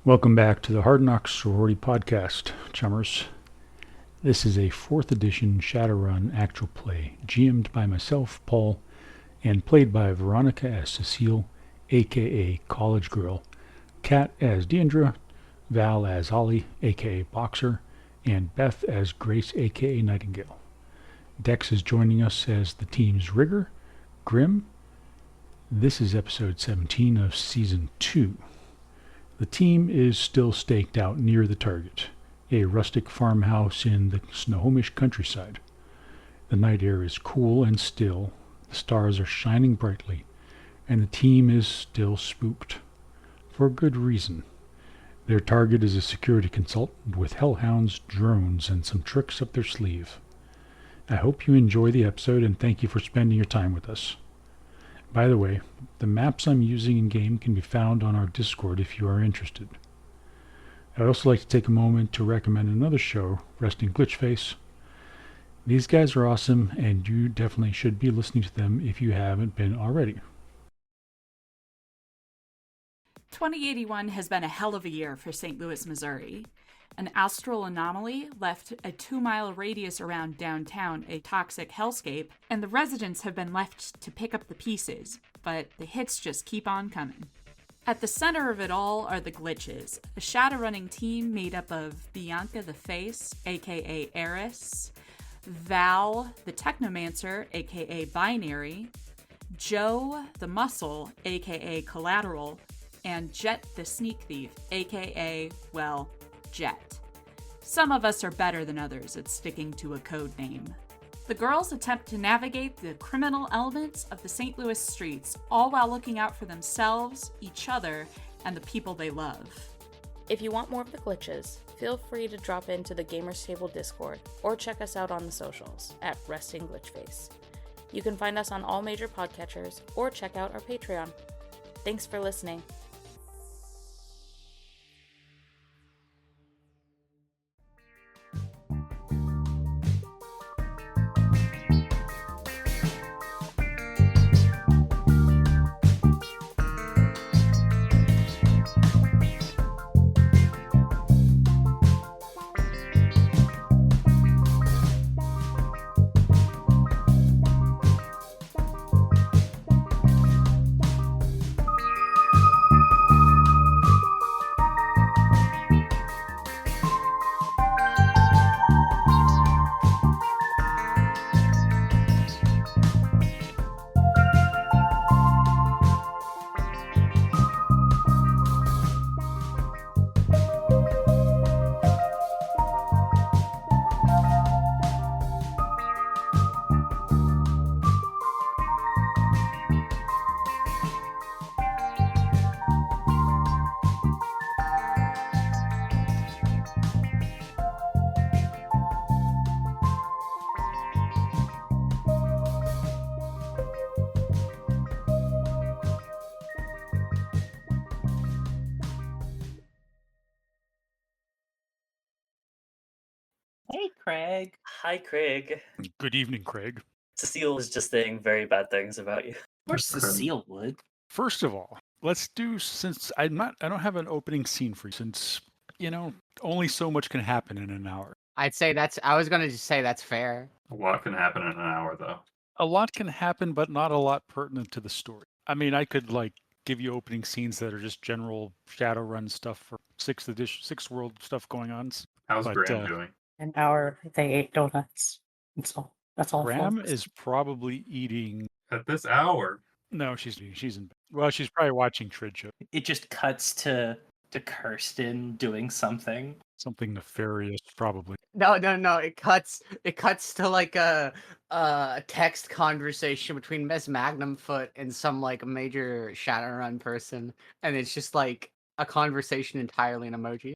Welcome back to the Hard Knocks Sorority Podcast, chummers. This is a 4th edition Shadowrun actual play, GM'd by myself, Paul, and played by Veronica as Cecile, aka College Girl, Kat as Deandra, Val as Ollie, aka Boxer, and Beth as Grace, aka Nightingale. Dex is joining us as the team's rigger, Grim. This is episode 17 of season 2. The team is still staked out near the target, a rustic farmhouse in the Snohomish countryside. The night air is cool and still, the stars are shining brightly, and the team is still spooked. For good reason. Their target is a security consultant with hellhounds, drones, and some tricks up their sleeve. I hope you enjoy the episode and thank you for spending your time with us. By the way, the maps I'm using in-game can be found on our Discord if you are interested. I'd also like to take a moment to recommend another show, Resting Glitchface. These guys are awesome, and you definitely should be listening to them if you haven't been already. 2081 has been a hell of a year for St. Louis, Missouri. An astral anomaly left a 2-mile radius around downtown a toxic hellscape, and the residents have been left to pick up the pieces, but the hits just keep on coming. At the center of it all are the Glitches, a shadow-running team made up of Bianca the Face, aka Eris, Val the Technomancer, aka Binary, Joe the Muscle, aka Collateral, and Jet the Sneak Thief, aka, well, Jet. Some of us are better than others at sticking to a code name. The girls attempt to navigate the criminal elements of the St. Louis streets, all while looking out for themselves, each other, and the people they love. If you want more of the Glitches, feel free to drop into the Gamers Table Discord or check us out on the socials at Resting Glitchface. You can find us on all major podcatchers or check out our Patreon. Thanks for listening. Hey, Craig. Hi, Craig. Good evening, Craig. Cecile is just saying very bad things about you. Of course, Cecile would. First of all, let's do, since I don't have an opening scene for you, since, only so much can happen in an hour. I was gonna just say that's fair. A lot can happen in an hour, though. A lot can happen, but not a lot pertinent to the story. I mean, I could, give you opening scenes that are just general Shadowrun stuff for 6th world stuff going on. How's But, Graham doing? An hour they ate donuts. That's all. Graham folks. is probably eating. At this hour? No, she's in. Well, she's probably watching Trid Show. It just cuts to Kirsten doing something. Something nefarious, probably. No. It cuts to like a text conversation between Miss Magnumfoot and some like major Shadowrun person, and it's just like a conversation entirely in emoji.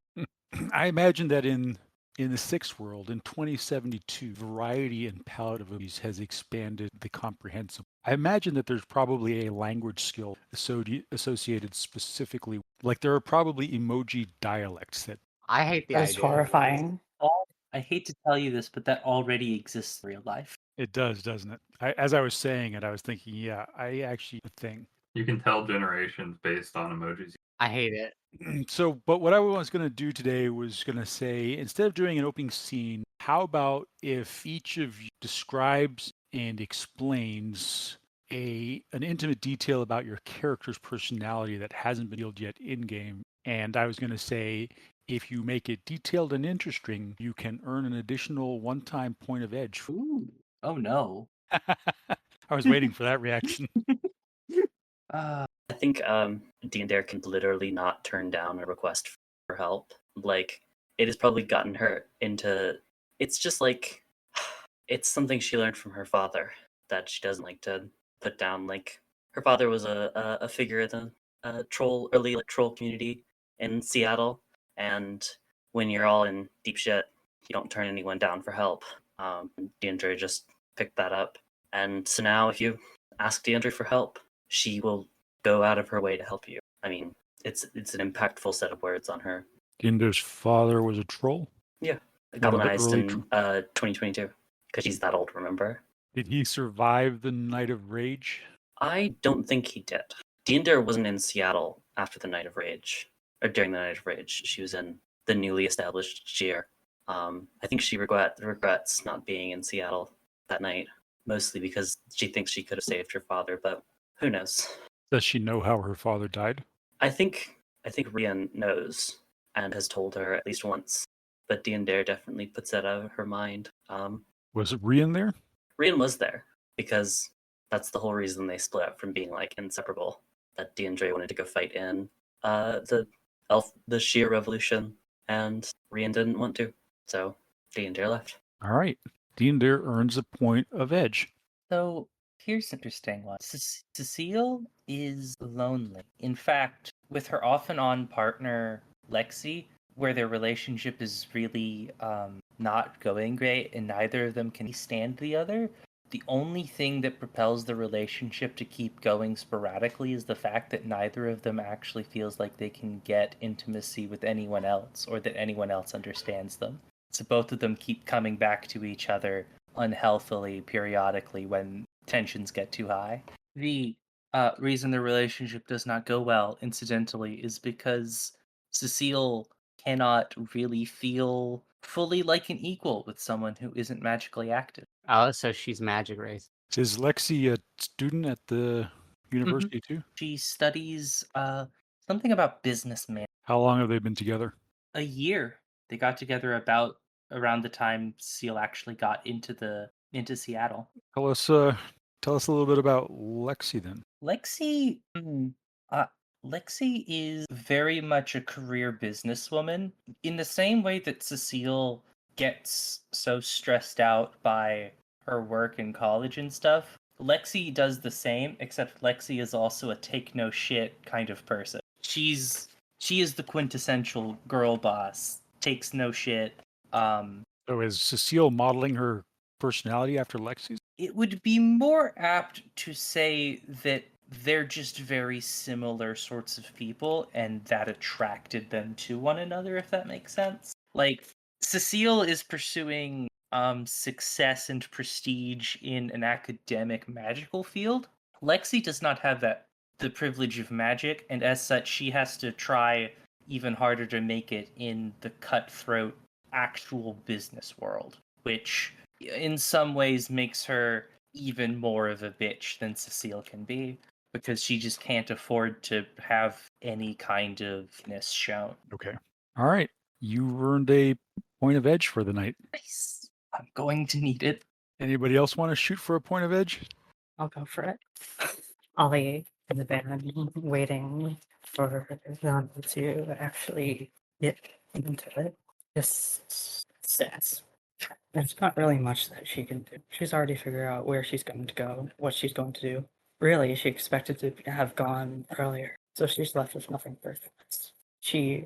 I imagine that in the 6th world, in 2072, variety and palette of movies has expanded the comprehensible. I imagine that there's probably a language skill associated specifically, like there are probably emoji dialects that. I hate the That's idea. horrifying. I hate to tell you this, but that already exists in real life. It does, doesn't it? As I was saying it, I was thinking, yeah, I actually a thing. You can tell generations based on emojis. I hate it. But what I was going to do today was going to say, instead of doing an opening scene, how about if each of you describes and explains an intimate detail about your character's personality that hasn't been revealed yet in game? And I was going to say, if you make it detailed and interesting, you can earn an additional one-time point of edge. Ooh. Oh no. I was waiting for that reaction. I think Dean Dare can literally not turn down a request for help. Like, it has probably gotten her into. It's just like. It's something she learned from her father that she doesn't like to put down. Like, her father was a figure in the early troll community in Seattle. And when you're all in deep shit, you don't turn anyone down for help. DeAndre just picked that up. And so now if you ask DeAndre for help, she will go out of her way to help you. I mean, it's an impactful set of words on her. Dinder's father was a troll? Yeah. One of the Goblinized early in 2022. Because she's that old, remember? Did he survive the Night of Rage? I don't think he did. Deandare wasn't in Seattle after the Night of Rage, or during the Night of Rage. She was in the newly established Sheer. I think she regrets not being in Seattle that night, mostly because she thinks she could have saved her father, but who knows? Does she know how her father died? I think Rian knows and has told her at least once, but Deandare definitely puts that out of her mind. Was Rian there? Rian was there because that's the whole reason they split up from being like inseparable. That DeAndre wanted to go fight in the Sheer Revolution, and Rian didn't want to, so DeAndre left. All right. Deandare earns a point of edge. So here's an interesting one. Cecile is lonely. In fact, with her off and on partner Lexi, where their relationship is really not going great and neither of them can stand the other, the only thing that propels the relationship to keep going sporadically is the fact that neither of them actually feels like they can get intimacy with anyone else or that anyone else understands them. So both of them keep coming back to each other unhealthily periodically when tensions get too high. The reason the relationship does not go well, incidentally, is because Cecile cannot really feel fully like an equal with someone who isn't magically active. Oh, so she's magic race. Is Lexi a student at the university too? She studies something about business man. How long have they been together? A year. They got together about around the time Seal actually got into Seattle. Tell us a little bit about Lexi then. Lexi, Lexi is very much a career businesswoman in the same way that Cecile gets so stressed out by her work in college and stuff. Lexi does the same, except Lexi is also a take no shit kind of person. She is the quintessential girl boss, takes no shit. So is Cecile modeling her personality after Lexi's? It would be more apt to say that they're just very similar sorts of people and that attracted them to one another, if that makes sense. Like, Cecile is pursuing success and prestige in an academic magical field. Lexi does not have the privilege of magic, and as such she has to try even harder to make it in the cutthroat actual business world, which in some ways makes her even more of a bitch than Cecile can be, because she just can't afford to have any kind of ness shown. Okay. All right. You earned a point of edge for the night. Nice. I'm going to need it. Anybody else want to shoot for a point of edge? I'll go for it. Ollie in the van waiting for them to actually get into it. Just stats. There's not really much that she can do. She's already figured out where she's going to go, what she's going to do. Really, she expected to have gone earlier, so she's left with nothing but thoughts.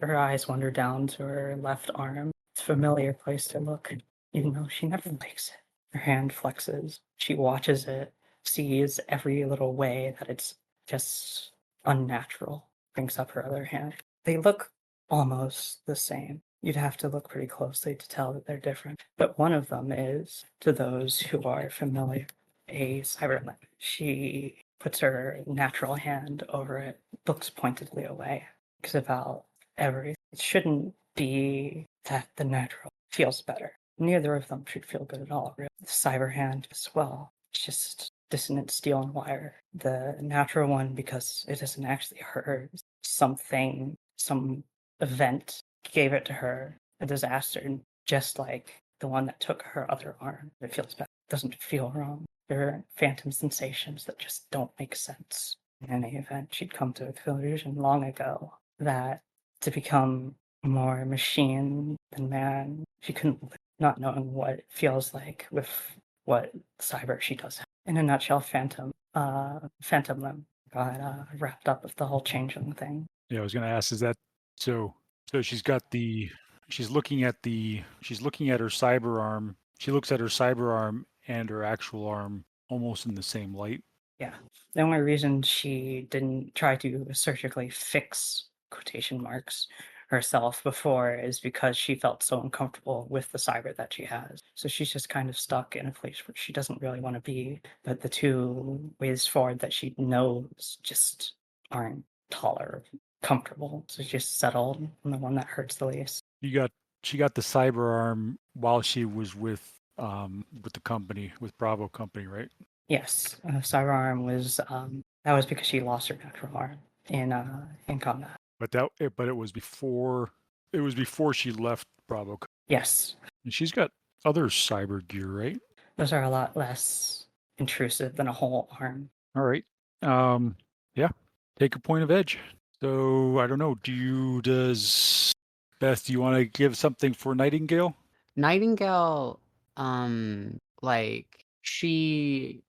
Her eyes wander down to her left arm. It's a familiar place to look, even though she never likes it. Her hand flexes. She watches it, sees every little way that it's just unnatural. Brings up her other hand. They look almost the same. You'd have to look pretty closely to tell that they're different. But one of them is, to those who are familiar, a cybernet. She puts her natural hand over it, looks pointedly away, thinks about everything. It shouldn't be that the natural feels better. Neither of them should feel good at all, really. The cyber hand as well. It's just dissonant steel and wire. The natural one, because it isn't actually her, something, some event gave it to her, a disaster, just like the one that took her other arm. It feels bad. It doesn't feel wrong. There are phantom sensations that just don't make sense. In any event, she'd come to a conclusion long ago that to become more machine than man, she couldn't live not knowing what it feels like with what cyber she does have. In a nutshell, Phantom Limb got wrapped up with the whole changeling thing. Yeah, I was going to ask, is that so? So she's looking at her cyber arm. She looks at her cyber arm and her actual arm almost in the same light. Yeah. The only reason she didn't try to surgically fix quotation marks herself before is because she felt so uncomfortable with the cyber that she has. So she's just kind of stuck in a place where she doesn't really want to be. But the two ways forward that she knows just aren't tolerable, comfortable. So she just settled on the one that hurts the least. She got the cyber arm while she was with the company, with Bravo Company, right? Yes, cyber arm was that was because she lost her natural arm in combat. But it was before she left Bravo. Yes, And she's got other cyber gear, right? those are a lot less intrusive than a whole arm. All right. Yeah. Take a point of edge. So I don't know. Does Beth? Do you want to give something for Nightingale? Nightingale, like she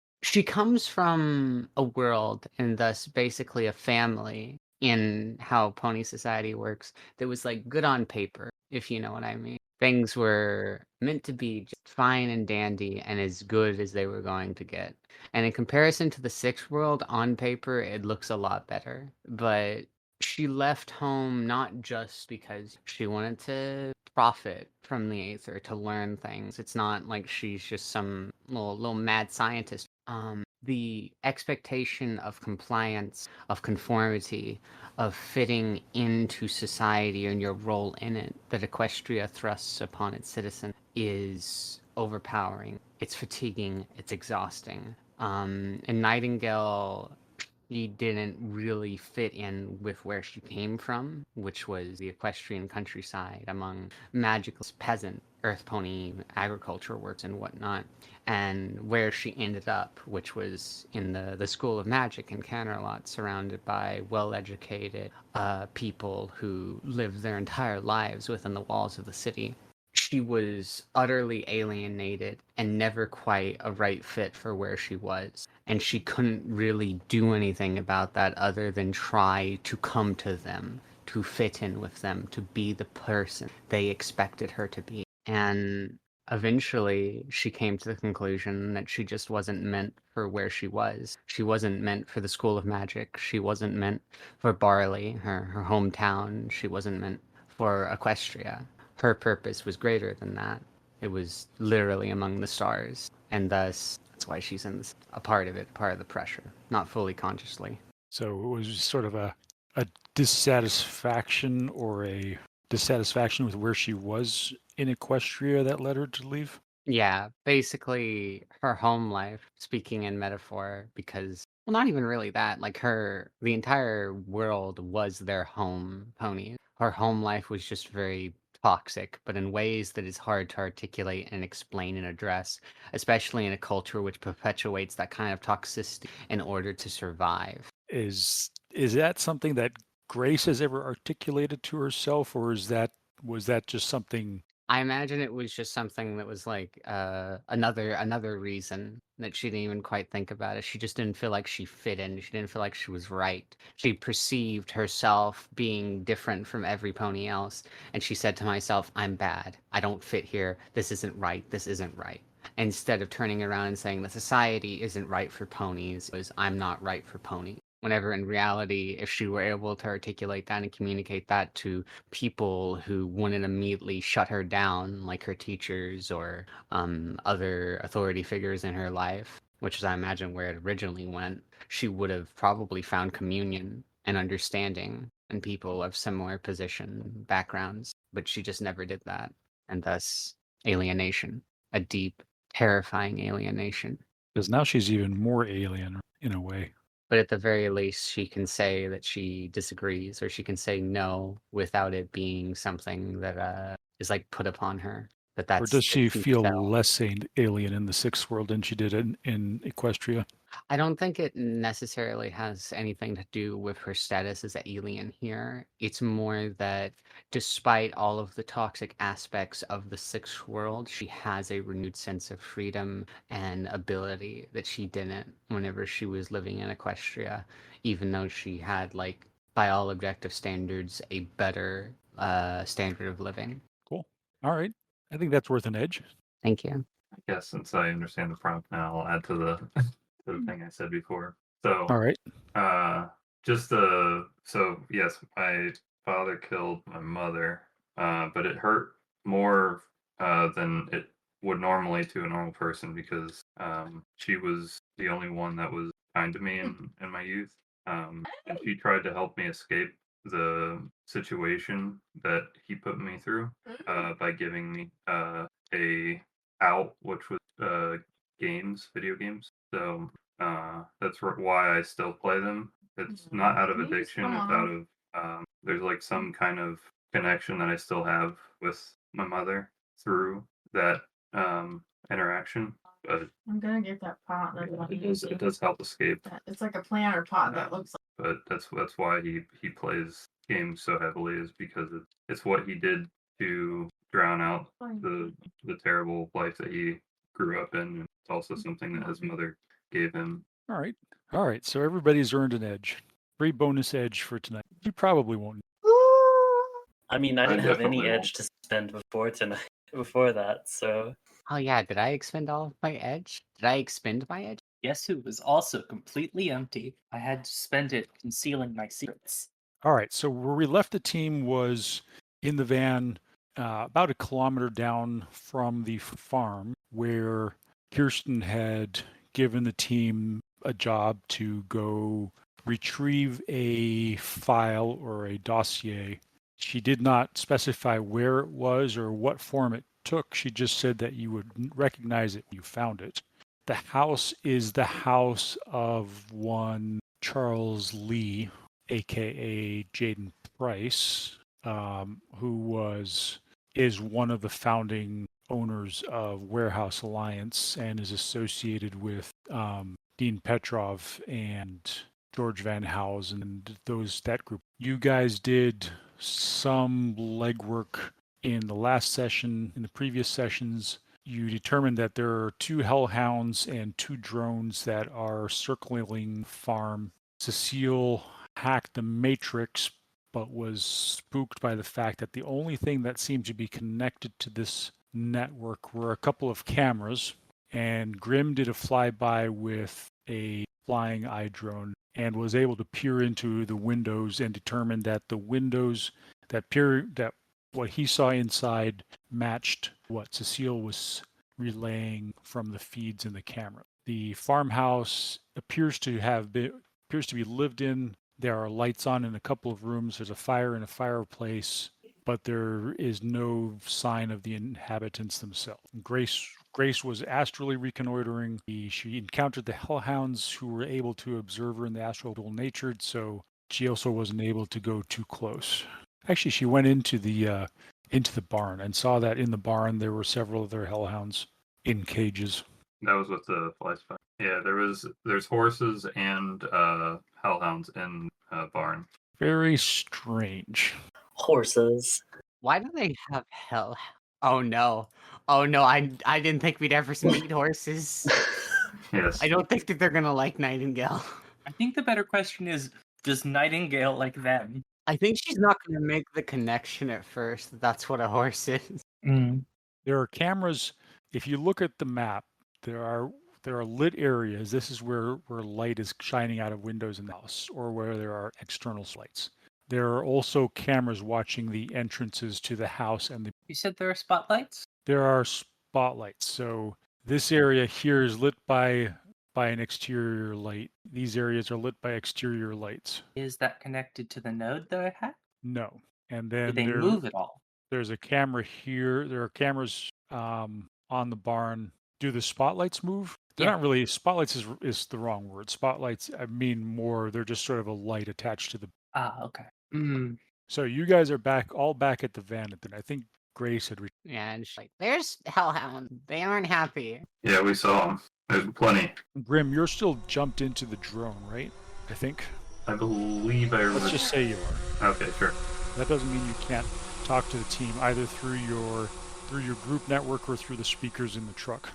comes from a world and thus basically a family in how pony society works that was like good on paper, if you know what I mean. Things were meant to be just fine and dandy and as good as they were going to get. And in comparison to the sixth world, on paper, it looks a lot better. But she left home not just because she wanted to profit from the Aether to learn things. It's not like she's just some little mad scientist. The expectation of compliance, of conformity, of fitting into society and your role in it that Equestria thrusts upon its citizen is overpowering. It's fatiguing. It's exhausting. And Nightingale, she didn't really fit in with where she came from, which was the equestrian countryside among magical peasant earth pony agriculture works and whatnot, and where she ended up, which was in the School of Magic in Canterlot, surrounded by well-educated people who lived their entire lives within the walls of the city. She was utterly alienated and never quite a right fit for where she was. And she couldn't really do anything about that other than try to come to them, to fit in with them, to be the person they expected her to be. And eventually she came to the conclusion that she just wasn't meant for where she was. She wasn't meant for the School of Magic. She wasn't meant for Barley, her hometown. She wasn't meant for Equestria. Her purpose was greater than that. It was literally among the stars. And thus, that's why she's in this, a part of it, part of the pressure, not fully consciously. So it was just sort of a dissatisfaction with where she was in Equestria that led her to leave. Yeah, basically her home life, speaking in metaphor, because, well, not even really that. Like the entire world was their home pony. Her home life was just very toxic, but in ways that is hard to articulate and explain and address, especially in a culture which perpetuates that kind of toxicity in order to survive. Is that something that Grace has ever articulated to herself, or was that just something? I imagine it was just something that was like another reason that she didn't even quite think about it. She just didn't feel like she fit in. She didn't feel like she was right. She perceived herself being different from every pony else, and she said to myself, "I'm bad. I don't fit here. This isn't right. This isn't right." Instead of turning around and saying the society isn't right for ponies, it was I'm not right for ponies. Whenever in reality, if she were able to articulate that and communicate that to people who wouldn't immediately shut her down, like her teachers or other authority figures in her life, which is, I imagine, where it originally went, she would have probably found communion and understanding and people of similar position backgrounds, but she just never did that. And thus alienation, a deep, terrifying alienation. Because now she's even more alien in a way. But at the very least, she can say that she disagrees, or she can say no without it being something that is like put upon her. That Or does she that feel fell. less alien in the sixth world than she did in Equestria? I don't think it necessarily has anything to do with her status as an alien here. It's more that despite all of the toxic aspects of the sixth world, she has a renewed sense of freedom and ability that she didn't whenever she was living in Equestria, even though she had, like, by all objective standards, a better standard of living. Cool. All right. I think that's worth an edge. Thank you. I guess since I understand the prompt now, I'll add to the to the thing I said before. So, All right. so yes, my father killed my mother, but it hurt more than it would normally to a normal person because she was the only one that was kind to me in my youth, and she tried to help me escape the situation that he put me through by giving me a out, which was video games. So that's why I still play them. It's not out of addiction. It's out of there's like some kind of connection that I still have with my mother through that interaction. But I'm gonna get that pot. it does help escape. It's like a planter pot that looks like. But that's why he plays games so heavily, is because it's what he did to drown out the terrible life that he grew up in, and it's also something that his mother gave him. All right. All right. So everybody's earned an edge. Free bonus edge for tonight. You probably won't. I mean, I didn't have any definitely edge to spend before tonight. Before that, so Oh yeah, did I expend all of my edge? Did I expend my edge? Guess who was also completely empty? I had to spend it concealing my secrets. All right. So where we left the team was in the van, about a kilometer down from the farm, where Kirsten had given the team a job to go retrieve a file or a dossier. She did not specify where it was or what form it took. She just said that you would recognize it when you found it. The house is the house of one Charles Lee, aka Jaden Price, who is one of the founding owners of Warehouse Alliance and is associated with Dean Petrov and George Van Housen and that group. You guys did some legwork in the last session. In the previous sessions, you determined that there are 2 hellhounds and 2 drones that are circling farm. Cecile hacked the matrix, but was spooked by the fact that the only thing that seemed to be connected to this network were a couple of cameras, and Grim did a flyby with a flying eye drone and was able to peer into the windows and determine that the windows that what he saw inside matched what Cecile was relaying from the feeds in the camera. The farmhouse appears to be lived in. There are lights on in a couple of rooms. There's a fire in a fireplace, but there is no sign of the inhabitants themselves. Grace was astrally reconnoitering. She encountered the hellhounds who were able to observe her in the astral dual natured, so she also wasn't able to go too close. Actually, she went into the barn and saw that in the barn there were several other hellhounds in cages. That was with the fly spot. Yeah, there's horses and hellhounds in barn. Very strange. horses. Why do they have hell? Oh no. Oh no, I didn't think we'd ever meet horses. Yes. I don't think that they're gonna like Nightingale. I think the better question is, does Nightingale like them? I think she's not gonna make the connection at first that that's what a horse is. There are cameras. If you look at the map, there are lit areas. This is where light is shining out of windows in the house, or where there are external lights. There are also cameras watching the entrances to the house, and You said there are spotlights? there are spotlights. So this area here is lit by by an exterior light. These areas are lit by exterior lights. Is that connected to the node that I had? No. And Do then they move at all? there's a camera here. There are cameras on the barn. Do the spotlights move? They're Yeah. not really, spotlights is the wrong word. Spotlights, I mean more, they're just sort of a light attached to the. Ah, okay. Mm. So you guys are all back at the van. I think Grace had. Yeah, and she's like, there's Hellhound. They aren't happy. Yeah, we saw them. There's plenty. Grim, you're still jumped into the drone, right? I think. I believe I Let's just say you are. Okay, sure. That doesn't mean you can't talk to the team either through your group network or through the speakers in the truck.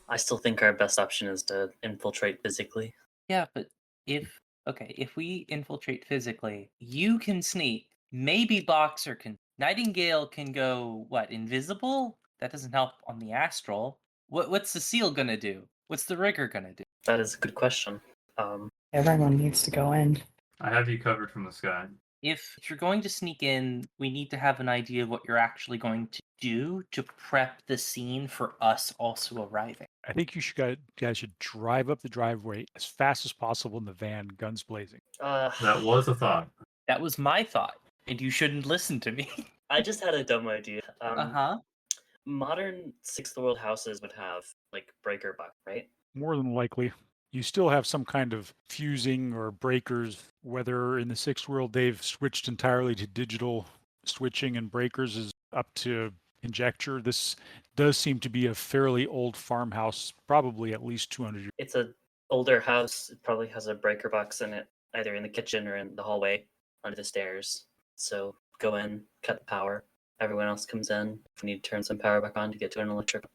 I still think our best option is to infiltrate physically. Yeah, but if we infiltrate physically, you can sneak. Maybe Boxer can. Nightingale can go invisible? That doesn't help on the astral. What's Cecile gonna do? What's the rigger gonna do? That is a good question. Everyone needs to go in. I have you covered from the sky. If you're going to sneak in, we need to have an idea of what you're actually going to do to prep the scene for us also arriving. I think guys should drive up the driveway as fast as possible in the van, guns blazing. That was a thought. That was my thought, and you shouldn't listen to me. I just had a dumb idea. Uh-huh. Modern sixth world houses would have like breaker box, right? More than likely. You still have some kind of fusing or breakers, whether in the sixth world they've switched entirely to digital switching and breakers is up to conjecture. This does seem to be a fairly old farmhouse, probably at least 200 years. It's an older house. It probably has a breaker box in it, either in the kitchen or in the hallway under the stairs. So go in, cut the power. Everyone else comes in. If we need to turn some power back on to get to an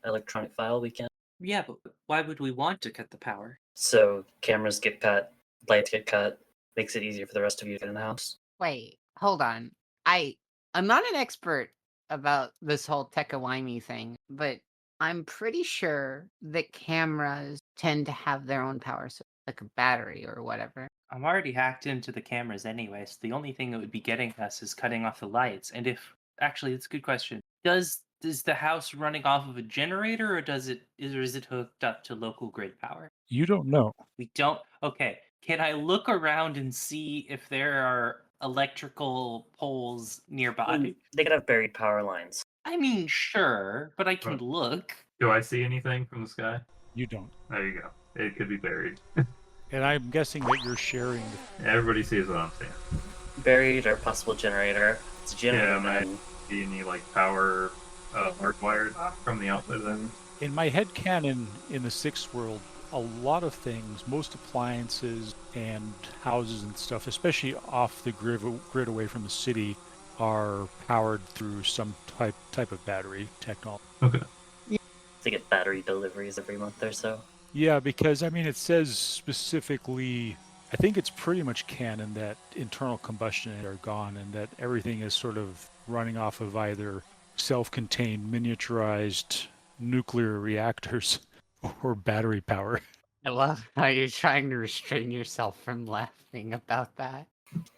electronic file, we can. Yeah, but why would we want to cut the power? So cameras get cut, lights get cut, makes it easier for the rest of you to get in the house. Wait, hold on. I'm not an expert about this whole Tekawimi thing, but I'm pretty sure that cameras tend to have their own power source, like a battery or whatever. I'm already hacked into the cameras anyway, so the only thing that would be getting us is cutting off the lights. And actually, it's a good question. Is the house running off of a generator, or is it hooked up to local grid power? You don't know. We don't. Okay. Can I look around and see if there are electrical poles nearby? They could have buried power lines. I mean, sure, but I can look. Do I see anything from the sky? You don't. There you go. It could be buried. And I'm guessing that you're sharing. Everybody sees what I'm saying. Buried or possible generator. It's a generator. Yeah, might be any power hardwired from the outside of them. In my head canon, in the sixth world, a lot of things, most appliances and houses and stuff, especially off the grid away from the city, are powered through some type of battery technology. Okay. They get battery deliveries every month or so. Yeah, because it says specifically, I think it's pretty much canon that internal combustion are gone and that everything is sort of running off of either self-contained miniaturized nuclear reactors or battery power. I love how you're trying to restrain yourself from laughing about that.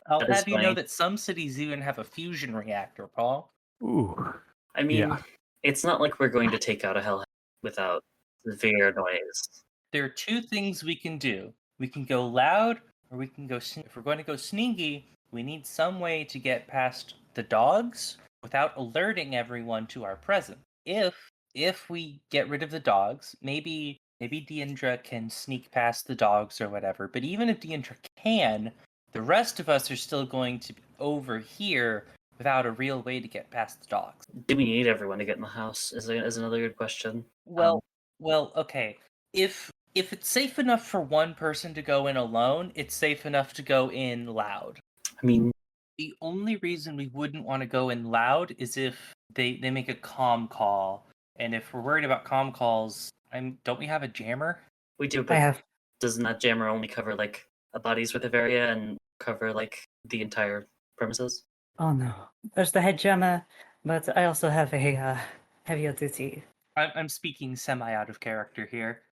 I'll That is have you know funny. that some cities even have a fusion reactor, Paul. Ooh. I mean, Yeah. It's not like we're going to take out a hell without severe noise. There are two things we can do. We can go loud, or we can go. If we're going to go sneaky, we need some way to get past the dogs without alerting everyone to our presence. If we get rid of the dogs, maybe Deandra can sneak past the dogs or whatever. But even if Deandra can, the rest of us are still going to be over here without a real way to get past the dogs. Do we need everyone to get in the house? Is another good question. Well, okay. If it's safe enough for one person to go in alone, it's safe enough to go in loud. I mean, The only reason we wouldn't want to go in loud is if they make a comm call. And if we're worried about comm calls, don't we have a jammer? we do, I but have. doesn't that jammer only cover a body's worth of area and cover the entire premises? Oh no. There's the head jammer, but I also have a heavier duty. I'm speaking semi out of character here.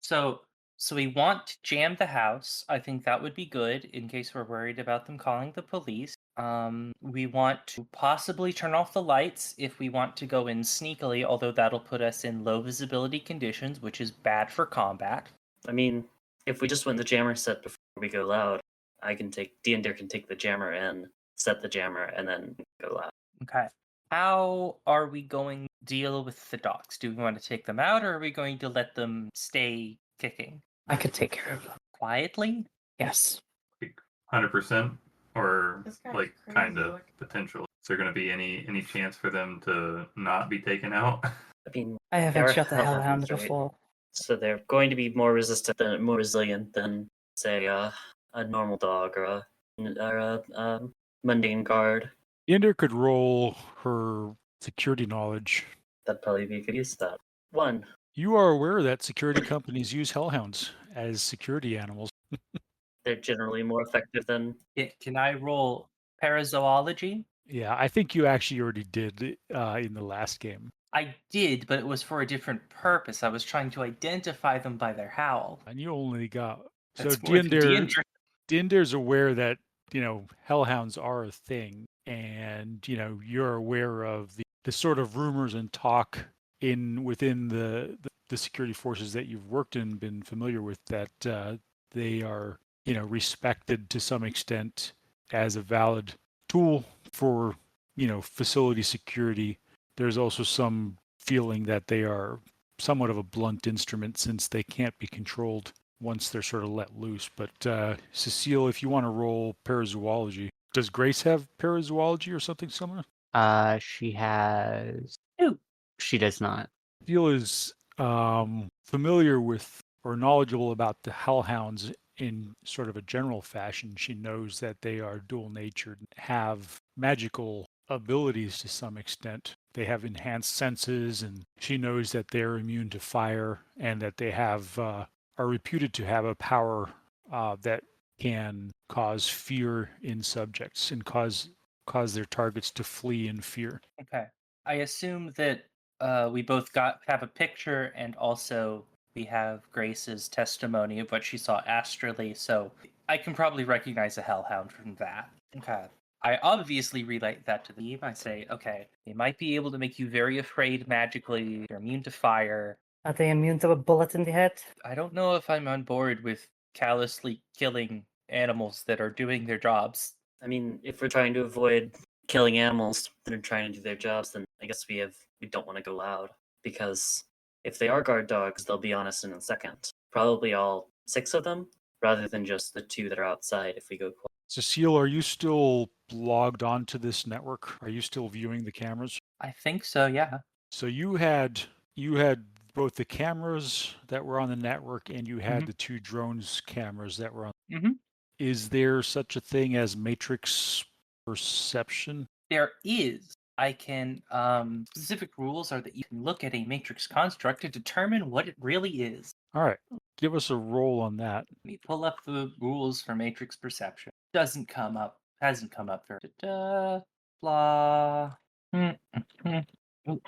So we want to jam the house. I think that would be good in case we're worried about them calling the police. We want to possibly turn off the lights if we want to go in sneakily, although that'll put us in low visibility conditions, which is bad for combat. I mean, if we just went the jammer set before we go loud, D&D can take the jammer in, set the jammer, and then go loud. Okay. How are we going to deal with the dogs? Do we want to take them out, or are we going to let them stay kicking I could take care of them. quietly? Yes. 100%, or This guy's like crazy, kind of like- potential. Is there going to be any chance for them to not be taken out? I mean, I they haven't are shot the hellhound right? before. So they're going to be more resilient than, say, a normal dog or a mundane guard. Yander could roll her security knowledge. That'd probably be a good use of that. 1. You are aware that security companies use hellhounds as security animals. They're generally more effective than. Can I roll parazoology? Yeah, I think you actually already did in the last game. I did, but it was for a different purpose. I was trying to identify them by their howl. And you only got... So That's more than Dinder, Deandra. Dinder's aware that, hellhounds are a thing. And, you're aware of the sort of rumors and talk within the security forces that you've worked in, been familiar with, that they are, respected to some extent as a valid tool for, facility security. There's also some feeling that they are somewhat of a blunt instrument since they can't be controlled once they're sort of let loose. But Cecile, if you want to roll parazoology, does Grace have parazoology or something similar? She has. Ooh. She does not. Cecile is familiar with or knowledgeable about the hellhounds in sort of a general fashion. She knows that they are dual natured, have magical abilities to some extent. They have enhanced senses, and she knows that they're immune to fire and that they have are reputed to have a power that can cause fear in subjects and cause their targets to flee in fear. Okay. I assume that we both have a picture, and also we have Grace's testimony of what she saw astrally, so I can probably recognize a hellhound from that. Okay. I obviously relate that to the team. I say, okay, they might be able to make you very afraid magically. You're immune to fire. Are they immune to a bullet in the head? I don't know if I'm on board with callously killing animals that are doing their jobs. I mean, if we're trying to avoid killing animals that are trying to do their jobs, then I guess we don't want to go loud, because if they are guard dogs, they'll be on us in a second. Probably all 6 of them, rather than just the 2 that are outside if we go quiet. Cecile, are you still logged onto this network? Are you still viewing the cameras? I think so, yeah. So you had both the cameras that were on the network and you had Mhm. the 2 drones cameras that were on. Mm-hmm. Is there such a thing as matrix perception? There is. I can specific rules are that you can look at a matrix construct to determine what it really is. All right, give us a roll on that. Let me pull up the rules for matrix perception. Hasn't come up very. Blah. Oh,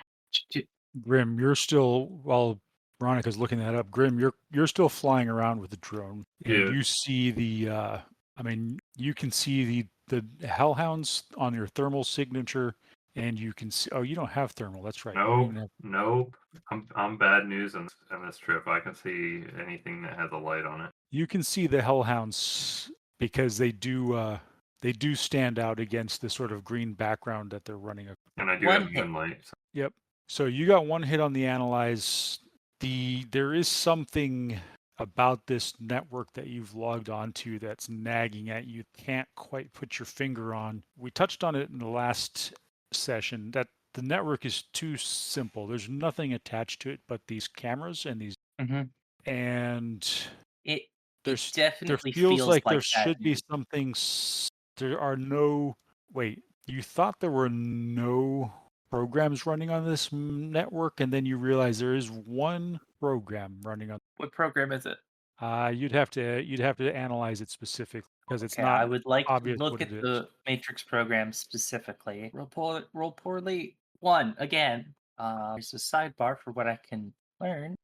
Grim, you're still, while Veronica's looking that up, Grim, you're still flying around with the drone. And Yeah. you see you can see the hellhounds on your thermal signature, and you can see, oh, you don't have thermal, that's right. You don't even have- Nope. I'm bad news on this trip. I can see anything that has a light on it. You can see the hellhounds because they do stand out against the sort of green background that they're running. And I do One have hit. moonlight. So Yep. So you got 1 hit on the analyze. There is something about this network that you've logged onto that's nagging at you. Can't quite put your finger on. We touched on it in the last session that the network is too simple. There's nothing attached to it but these cameras and these. Mhm. And It there's definitely there feels like there that should be news. something. There are no. Wait, you thought there were no programs running on this network, and then you realize there is one program running on. What program is it? You'd have to analyze it specifically because it's Okay, not I would like to obvious look what at it is. the matrix program specifically. Roll poorly. 1 again. There's a sidebar for what I can learn.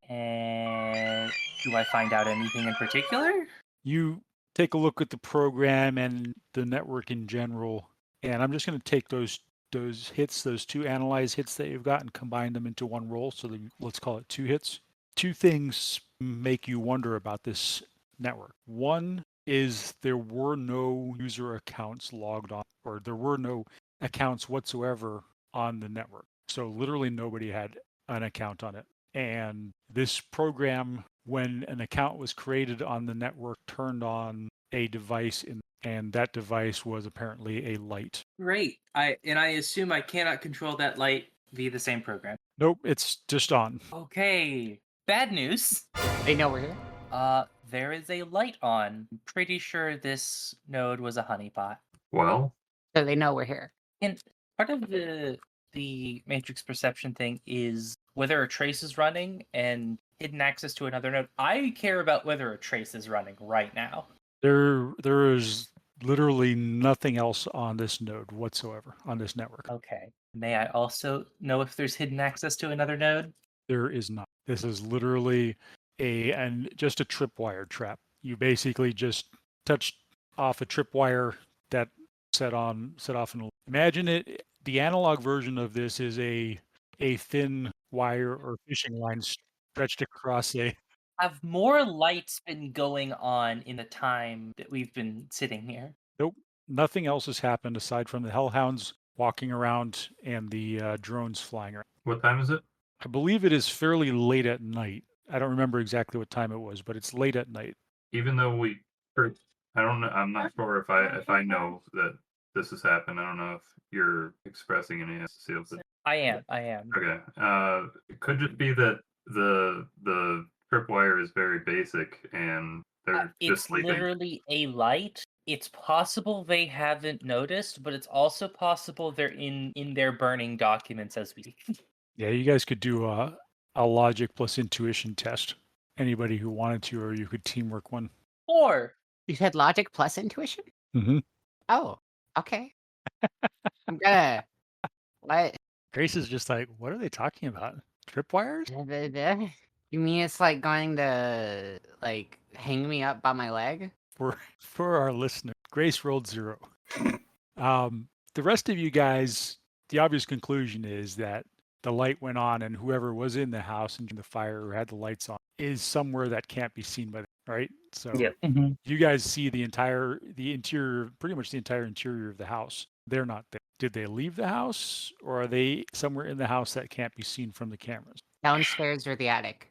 And do I find out anything in particular? You take a look at the program and the network in general, and I'm just going to take those hits, those 2 analyze hits that you've got, and combine them into one roll. So let's call it 2 hits. two things make you wonder about this network. One is there were no user accounts logged on, or there were no accounts whatsoever on the network. So literally nobody had an account on it. And this program, when an account was created on the network, turned on a device and that device was apparently a light. Great. I assume I cannot control that light via the same program. Nope, it's just on. Okay. Bad news. They know we're here. There is a light on. I'm pretty sure this node was a honeypot. Well, So they know we're here. And part of the matrix perception thing is whether a trace is running and hidden access to another node. I care about whether a trace is running right now. There is literally nothing else on this node whatsoever on this network. Okay. May I also know if there's hidden access to another node? There is not. This is literally just a tripwire trap. You basically just touch off a tripwire that set off imagine it. The analog version of this is a thin wire or fishing line stretched across a. Have more lights been going on in the time that we've been sitting here? Nope, nothing else has happened aside from the hellhounds walking around and the drones flying around. what time is it? I believe it is fairly late at night. I don't remember exactly what time it was, but it's late at night. Even though we heard, I don't know. I'm not sure if I know that this has happened. I don't know if you're expressing any Cecile. I am. Okay. It could just be that the tripwire is very basic and they're just It's sleeping. literally a light. It's possible they haven't noticed, but it's also possible they're in their burning documents as we speak. Yeah, you guys could do a logic plus intuition test. Anybody who wanted to, or you could teamwork one. Or You said logic plus intuition? Mm-hmm. Oh, okay. I'm gonna. What? Grace is just like, what are they talking about? Tripwires? You mean it's like going to like hang me up by my leg? For our listener, Grace rolled 0. The rest of you guys, the obvious conclusion is that the light went on, and whoever was in the house and the fire or had the lights on is somewhere that can't be seen by them, right? So Yep. you guys see the interior, pretty much the entire interior of the house. They're not there. Did they leave the house, or are they somewhere in the house that can't be seen from the cameras? Downstairs or the attic?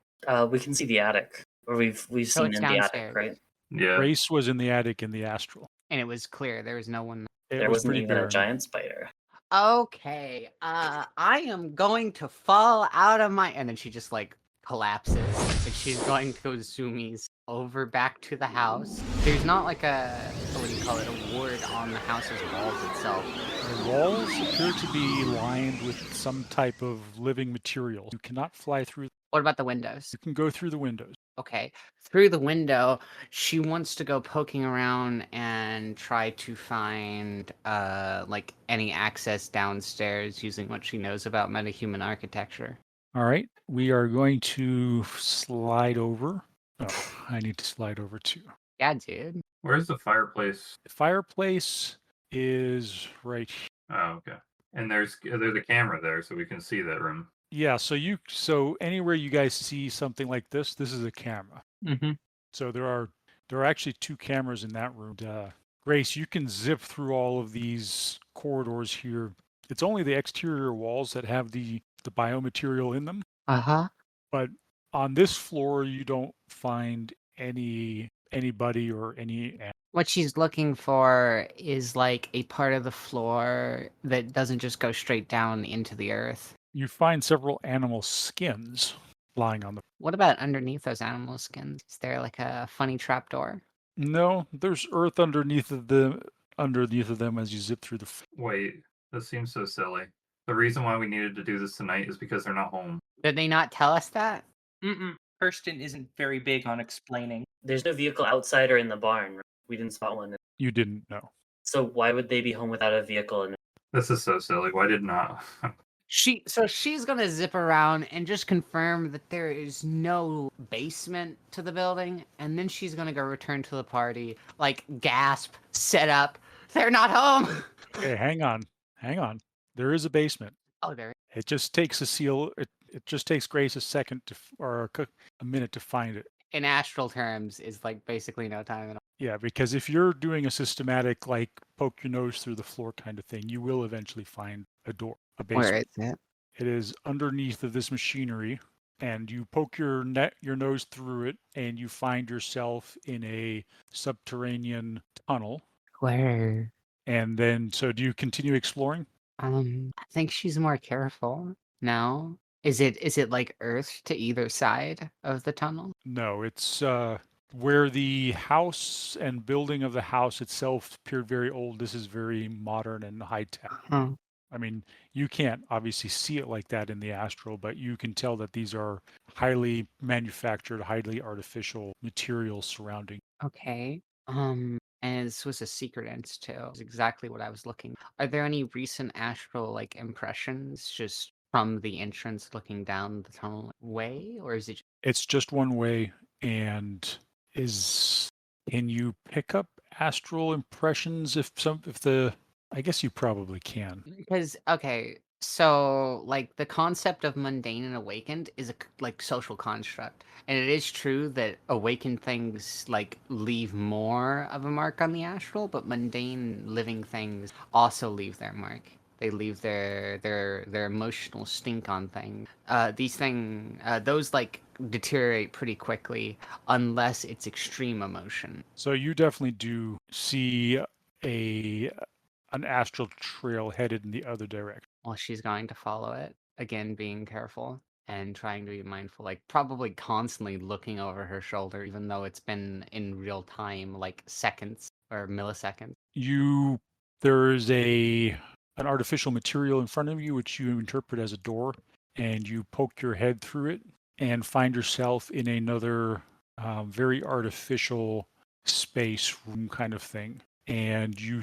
We can see the attic, or we've So seen it's in the attic, downstairs. right? Yeah. Grace was in the attic in the astral. And it was clear there was no one. It There was wasn't pretty even a barren. giant spider. Okay, I am going to fall out of my. And then she just like collapses, and she's going to go zoomies over back to the house. There's not like what do you call it, a ward on the house's walls itself. The walls appear to be lined with some type of living material. You cannot fly through. What about the windows? You can go through the windows. Okay, through the window, she wants to go poking around and try to find like any access downstairs using what she knows about metahuman architecture. All right, we are going to slide over. Oh, I need to slide over too. Yeah, dude. Where's the fireplace? The fireplace is right here. Oh, okay. And there's a camera there, so we can see that room. Yeah, so anywhere you guys see something like this is a camera. Mm-hmm. So there are actually 2 cameras in that room. Grace, you can zip through all of these corridors here. It's only the exterior walls that have the biomaterial in them. Uh-huh. But on this floor, you don't find anybody or any. What she's looking for is like a part of the floor that doesn't just go straight down into the earth. You find several animal skins lying on the. What about underneath those animal skins? Is there like a funny trapdoor? No, there's earth underneath of them as you zip through the. Wait, this seems so silly. The reason why we needed to do this tonight is because they're not home. Did they not tell us that? Kirsten isn't very big on explaining. There's no vehicle outside or in the barn. Right? We didn't spot one. You didn't know. So why would they be home without a vehicle? And This is so silly. Why did not? She's gonna zip around and just confirm that there is no basement to the building, and then she's gonna go return to the party, like gasp, set up. They're not home. Okay, hang on. There is a basement. Oh, there. It just takes It just takes Grace a second or a minute to find it. In astral terms, is like basically no time at all. Yeah, because if you're doing a systematic, like poke your nose through the floor kind of thing, you will eventually find a door, a Where basement. is it? It is underneath of this machinery, and you poke your nose through it, and you find yourself in a subterranean tunnel. Where? And then, so do you continue exploring? I think she's more careful. No? Is it like earth to either side of the tunnel? No, it's where the house and building of the house itself appeared very old. This is very modern and high tech. Huh. I mean, you can't obviously see it like that in the astral, but you can tell that these are highly manufactured, highly artificial materials surrounding. Okay. And this was a secret int too. It's exactly what I was looking. Are there any recent astral like impressions just from the entrance looking down the tunnel way, or is it? It's just one way, and can you pick up astral impressions if the I guess you probably can. Because okay, so like the concept of mundane and awakened is like social construct, and it is true that awakened things like leave more of a mark on the astral, but mundane living things also leave their mark. They leave their emotional stink on things. Those like deteriorate pretty quickly unless it's extreme emotion. So you definitely do see a an astral trail headed in the other direction. Well, she's going to follow it. Again, being careful and trying to be mindful, like probably constantly looking over her shoulder, even though it's been in real time, like seconds or milliseconds. There is an artificial material in front of you which you interpret as a door, and you poke your head through it and find yourself in another very artificial space room kind of thing. And you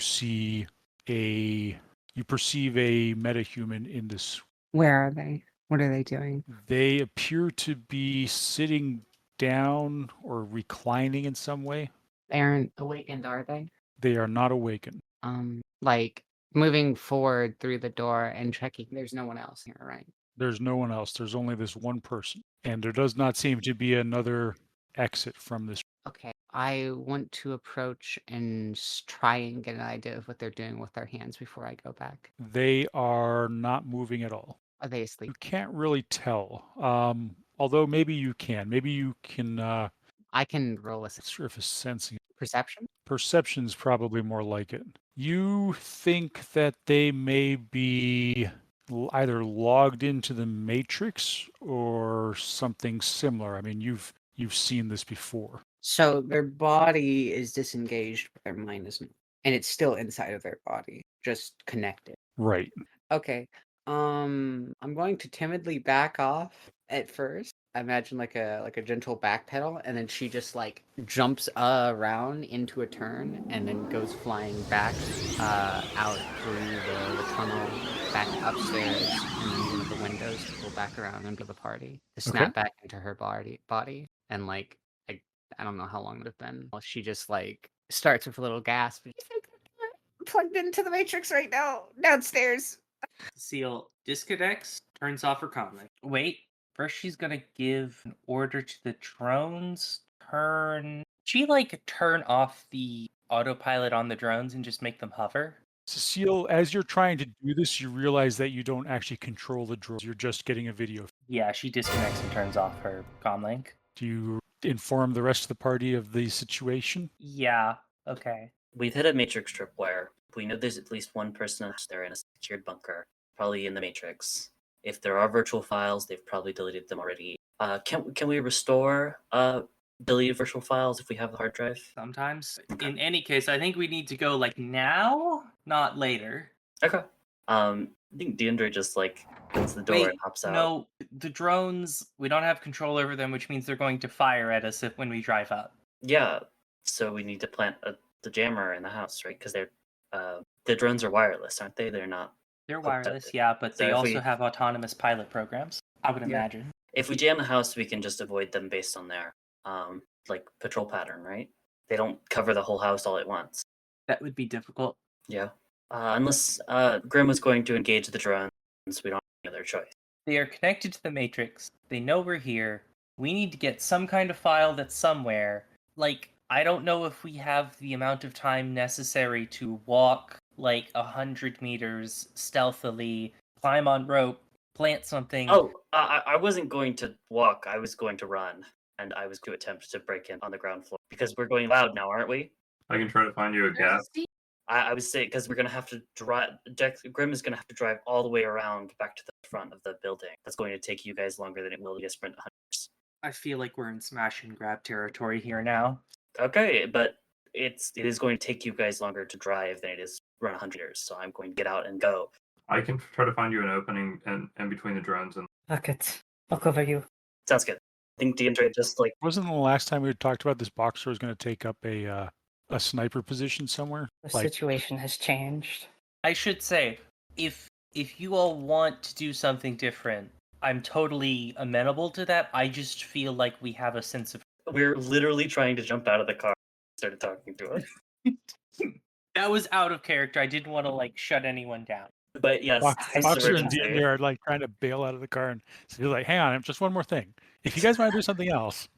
perceive a metahuman in this. Where are they? What are they doing? They appear to be sitting down or reclining in some way. They aren't awakened, are they? They are not awakened. Like moving forward through the door and checking. There's no one else here, right? There's no one else. There's only this one person. And there does not seem to be another exit from this. Okay. I want to approach and try and get an idea of what they're doing with their hands before I go back. They are not moving at all. Are they You asleep? can't really tell. Although maybe you can. Maybe you can. I can roll a Sure, if it's sensing. perception. Perception's probably more like it. You think that they may be either logged into the Matrix or something similar. I mean, you've seen this before. So their body is disengaged, but their mind isn't. And it's still inside of their body, just connected. Right. Okay. I'm going to timidly back off at first. I imagine like a gentle backpedal, and then she just like jumps around into a turn and then goes flying back out through the tunnel, back upstairs, and then one of the windows to go back around into the party to snap back into her body, and like I don't know how long it would have been. Well, she just like starts with a little gasp. Plugged into the Matrix right now, downstairs. Seal disconnects, turns off her comlink. Wait, first she's gonna give an order to the drones. Turn off the autopilot on the drones and just make them hover? Cecile, as you're trying to do this, you realize that you don't actually control the drones. You're just getting a video. Yeah, she disconnects and turns off her comlink. Do you inform the rest of the party of the situation? Yeah, okay. We've hit a matrix tripwire. We know there's at least one person there in a secured bunker, probably in the matrix. If there are virtual files, they've probably deleted them already. Can we restore deleted virtual files if we have the hard drive? Sometimes. In any case, I think we need to go like now, not later. Okay. I think Deandre just like opens the door and hops out. No, the drones, we don't have control over them, which means they're going to fire at us when we drive up. Yeah, so we need to plant the jammer in the house, right? Because the drones are wireless, aren't they? They're not. They're wireless, yeah, but So they if also have autonomous pilot programs, I would imagine. If we jam the house, we can just avoid them based on their like patrol pattern, right? They don't cover the whole house all at once. That would be difficult. Yeah. Unless Grim was going to engage the drones, we don't have any other choice. They are connected to the Matrix. They know we're here. We need to get some kind of file that's somewhere. Like, I don't know if we have the amount of time necessary to walk like 100 meters stealthily, climb on rope, plant something. Oh, I wasn't going to walk. I was going to run, and I was to attempt to break in on the ground floor because we're going loud now, aren't we? I can try to find you a gas. I was saying because we're gonna have to drive. Grim is gonna have to drive all the way around back to the front of the building. That's going to take you guys longer than it will to sprint 100. I feel like we're in smash and grab territory here now. Okay, but it is going to take you guys longer to drive than it is run 100 meters. So I'm going to get out and go. I can try to find you an opening in between the drones and. Fuck it. I'll cover you. Sounds good. I think DeAndre just like Wasn't the last time we had talked about this boxer was going to take up a sniper position somewhere? The Like, situation has changed. I should say, if you all want to do something different, I'm totally amenable to that. I just feel like we have a sense of. we're literally trying to jump out of the car. Started talking to us. That was out of character. I didn't want to like shut anyone down. But yes, Boxer and emergency. DeAndre are like trying to bail out of the car, and so he's like, "Hang on, just one more thing. If you guys want to do something else."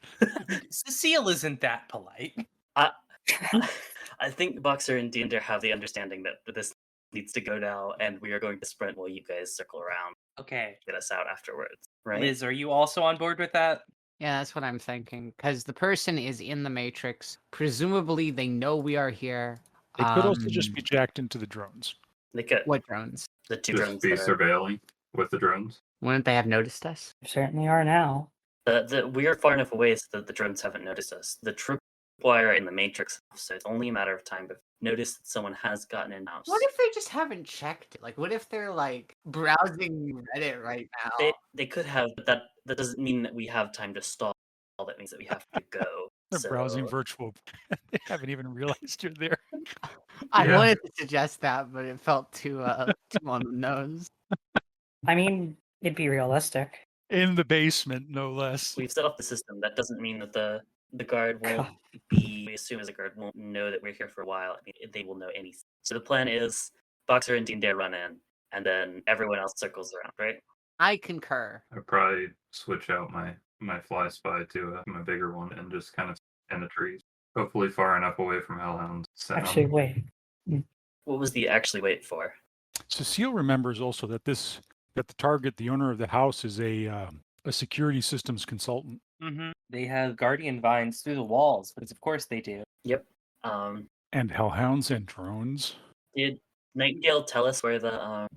Cecile isn't that polite. I think Boxer and DeAndre have the understanding that this needs to go now, and we are going to sprint while you guys circle around, Okay. get us out afterwards. Right? Liz, are you also on board with that? Yeah, that's what I'm thinking. Because the person is in the Matrix. Presumably, they know we are here. They could also just be jacked into the drones. They could. What drones? The two Just drones. be that are- surveilling with the drones. Wouldn't they have noticed us? You certainly are now. we are far enough away so that the drones haven't noticed us. The tripwire in the Matrix, so it's only a matter of time. But notice that someone has gotten in house. What if they just haven't checked it? Like, what if they're like browsing Reddit right now? They could have, but that doesn't mean that we have time to stall. That means that we have to go. They're browsing So- virtual. They haven't even realized you're there. I Yeah. wanted to suggest that, but it felt too on the nose. I mean, it'd be realistic. In the basement, no less. We've set up the system. That doesn't mean that the guard won't be. We assume as a guard won't know that we're here for a while. I mean, they will know anything. So the plan is Boxer and Dean Dare run in, and then everyone else circles around. Right? I concur. I'd probably switch out my fly spy to my bigger one and just kind of in the trees. Hopefully far enough away from hellhounds. Actually, wait. What was the actually wait for? Cecile remembers also that the target, the owner of the house, is a security systems consultant. Mm-hmm. They have guardian vines through the walls, because of course they do. Yep. And hellhounds and drones. Did Nightingale tell us where the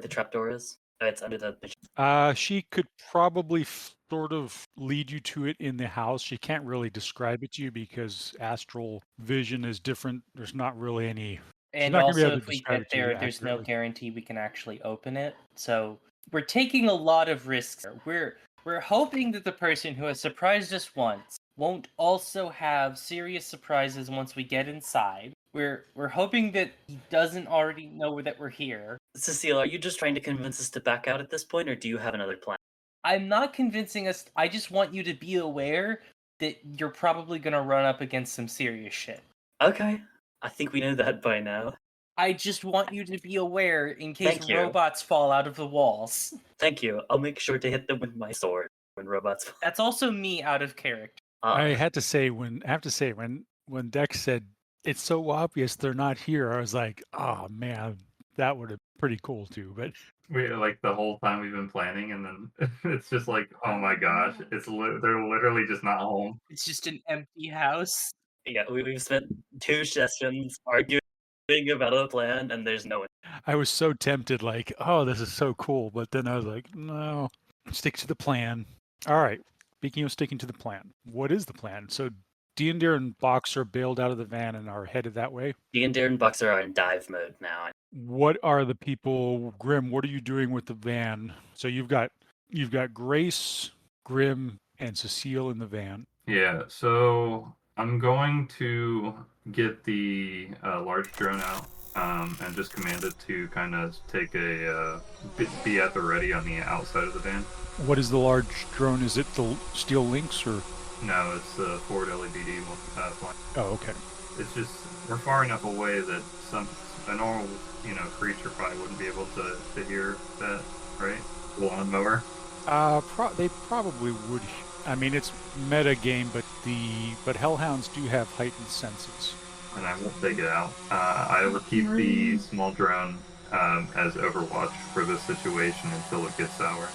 trapdoor is? Oh, it's under the. She could probably sort of lead you to it in the house. She can't really describe it to you because astral vision is different. There's not really any. And not gonna be also, able to if we describe get it to you there, there's no accurately. guarantee we can actually open it. So we're taking a lot of risks. We're hoping that the person who has surprised us once won't also have serious surprises once we get inside. We're hoping that he doesn't already know that we're here. Cecile, are you just trying to convince us to back out at this point, or do you have another plan? I'm not convincing us. I just want you to be aware that you're probably going to run up against some serious shit. Okay, I think we know that by now. I just want you to be aware in case Thank you. robots fall out of the walls. Thank you. I'll make sure to hit them with my sword when robots. That's also me out of character. I have to say when when Dex said it's so obvious they're not here, I was like, oh man, that would have been pretty cool too. But We like the whole time we've been planning, and then it's just like, oh my gosh, they're literally just not home. It's just an empty house. Yeah, we've spent 2 sessions arguing about a plan, and there's no one. I was so tempted, like, oh, this is so cool. But then I was like, no, stick to the plan. All right. Speaking of sticking to the plan, what is the plan? So D&D and Boxer bailed out of the van and are headed that way. Dean and Darren Boxer are in dive mode now. What are the people, Grim? What are you doing with the van? So you've got Grace, Grim, and Cecile in the van. Yeah, so I'm going to get the large drone out and just command it to kind of take be at the ready on the outside of the van. What is the large drone? Is it the Steel Lynx or? No, it's the Ford LEBD one. Flying. Oh, okay. It's just we're far enough away that a normal creature probably wouldn't be able to hear that, right? lawnmower? They probably would. I mean, it's meta game, but hellhounds do have heightened senses. And I won't take it out. I will keep the small drone as Overwatch for this situation until it gets sour.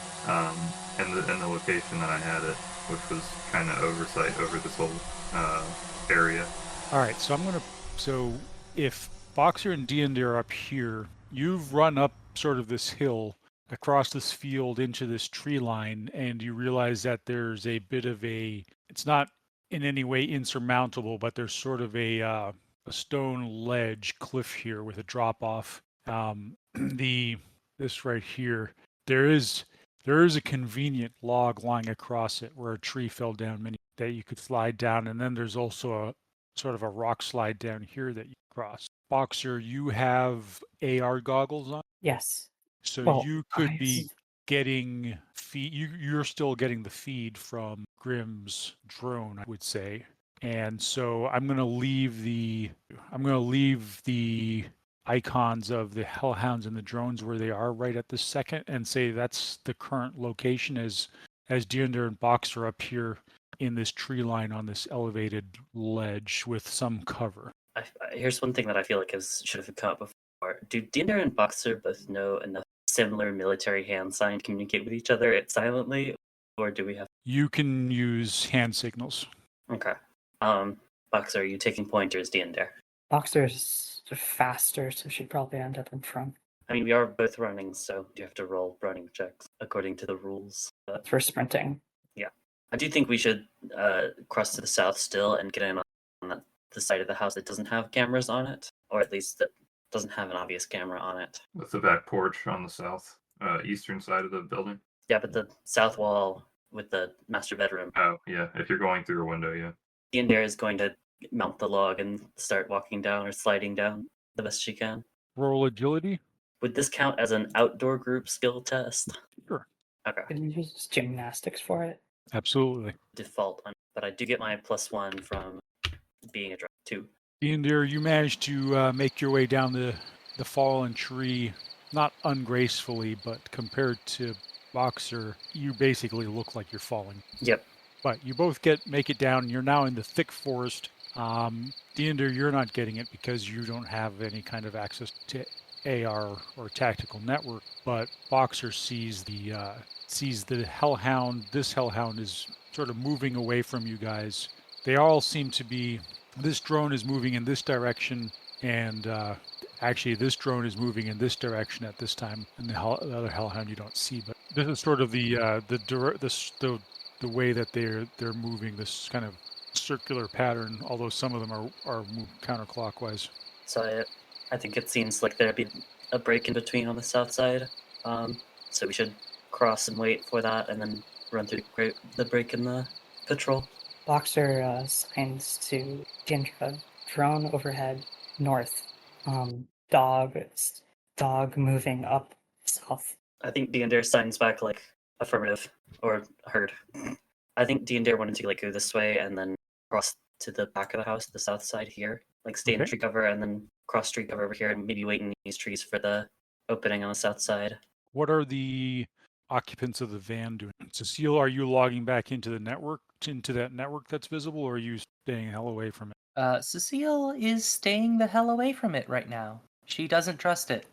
And the location that I had it, which was kind of oversight over this whole area. All right, so So if Boxer and D are up here, you've run up sort of this hill across this field into this tree line, and you realize that there's a bit of a. It's not in any way insurmountable, but there's sort of a stone ledge cliff here with a drop off. This right here, there is a convenient log lying across it where a tree fell down many that you could slide down, and then there's also a sort of a rock slide down here that you cross. Boxer, you have AR goggles on, Yes. so Well, you could be getting feed. You're still getting the feed from Grimm's drone, I would say. And so I'm gonna leave the icons of the hellhounds and the drones where they are right at this second, and say that's the current location as Diender and Boxer up here in this tree line on this elevated ledge with some cover. Here's one thing that I feel like should have come up before. Do Dinder and Boxer both know enough similar military hand sign to communicate with each other silently, or do we have? You can use hand signals. Okay. Boxer, are you taking pointers, Dinder? Boxer's faster, so she'd probably end up in front. I mean, we are both running, so you have to roll running checks according to the rules. For sprinting. Yeah. I do think we should cross to the south still and get in on the side of the house that doesn't have cameras on it, or at least that doesn't have an obvious camera on it. With the back porch on the south eastern side of the building. Yeah, but the south wall with the master bedroom. Oh, yeah. If you're going through a window, yeah. Dinder is going to mount the log and start walking down or sliding down the best she can. Roll agility. Would this count as an outdoor group skill test? Sure. Okay. Can you use gymnastics for it? Absolutely. Default, but I do get my +1 from being a drunk too. Diender, you managed to make your way down the fallen tree, not ungracefully, but compared to Boxer, you basically look like you're falling. Yep. But you both make it down. You're now in the thick forest. Diender, you're not getting it because you don't have any kind of access to AR or tactical network. But Boxer sees the hellhound. This hellhound is sort of moving away from you guys. They all seem to be. This drone is moving in this direction, and actually, this drone is moving in this direction at this time, and the other hellhound you don't see. But this is sort of the way that they're moving, this kind of circular pattern. Although some of them are counterclockwise. So I think it seems like there'd be a break in between on the south side. So we should cross and wait for that, and then run through the break in the patrol. Boxer signs to Gendra. Drone overhead, north. Dog moving up south. I think Diender signs back like affirmative or heard. I think Diender wanted to go this way and then cross to the back of the house, the south side here, like stay in tree cover and then cross tree cover over here and maybe wait in these trees for the opening on the south side. What are the occupants of the van doing? Cecile, are you logging back into that network that's visible, or are you staying hell away from it? Cecile is staying the hell away from it right now. She doesn't trust it.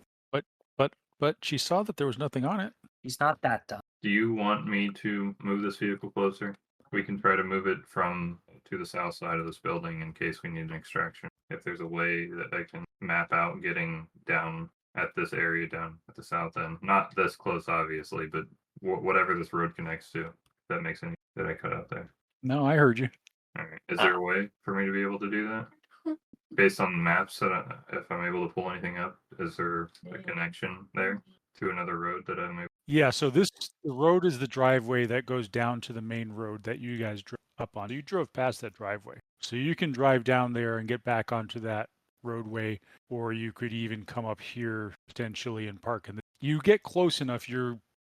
But she saw that there was nothing on it. She's not that dumb. Do you want me to move this vehicle closer? We can try to move it to the south side of this building in case we need an extraction. If there's a way that I can map out getting down at this area down at the south end. Not this close, obviously, but whatever this road connects to. If that makes any that I cut out there. No, I heard you. All right. Is there a way for me to be able to do that? Based on maps, that if I'm able to pull anything up, is there a connection there to another road that I'm able? Yeah, so the road is the driveway that goes down to the main road that you guys drove up on. You drove past that driveway. So you can drive down there and get back onto that roadway, or you could even come up here potentially and park. And you get close enough,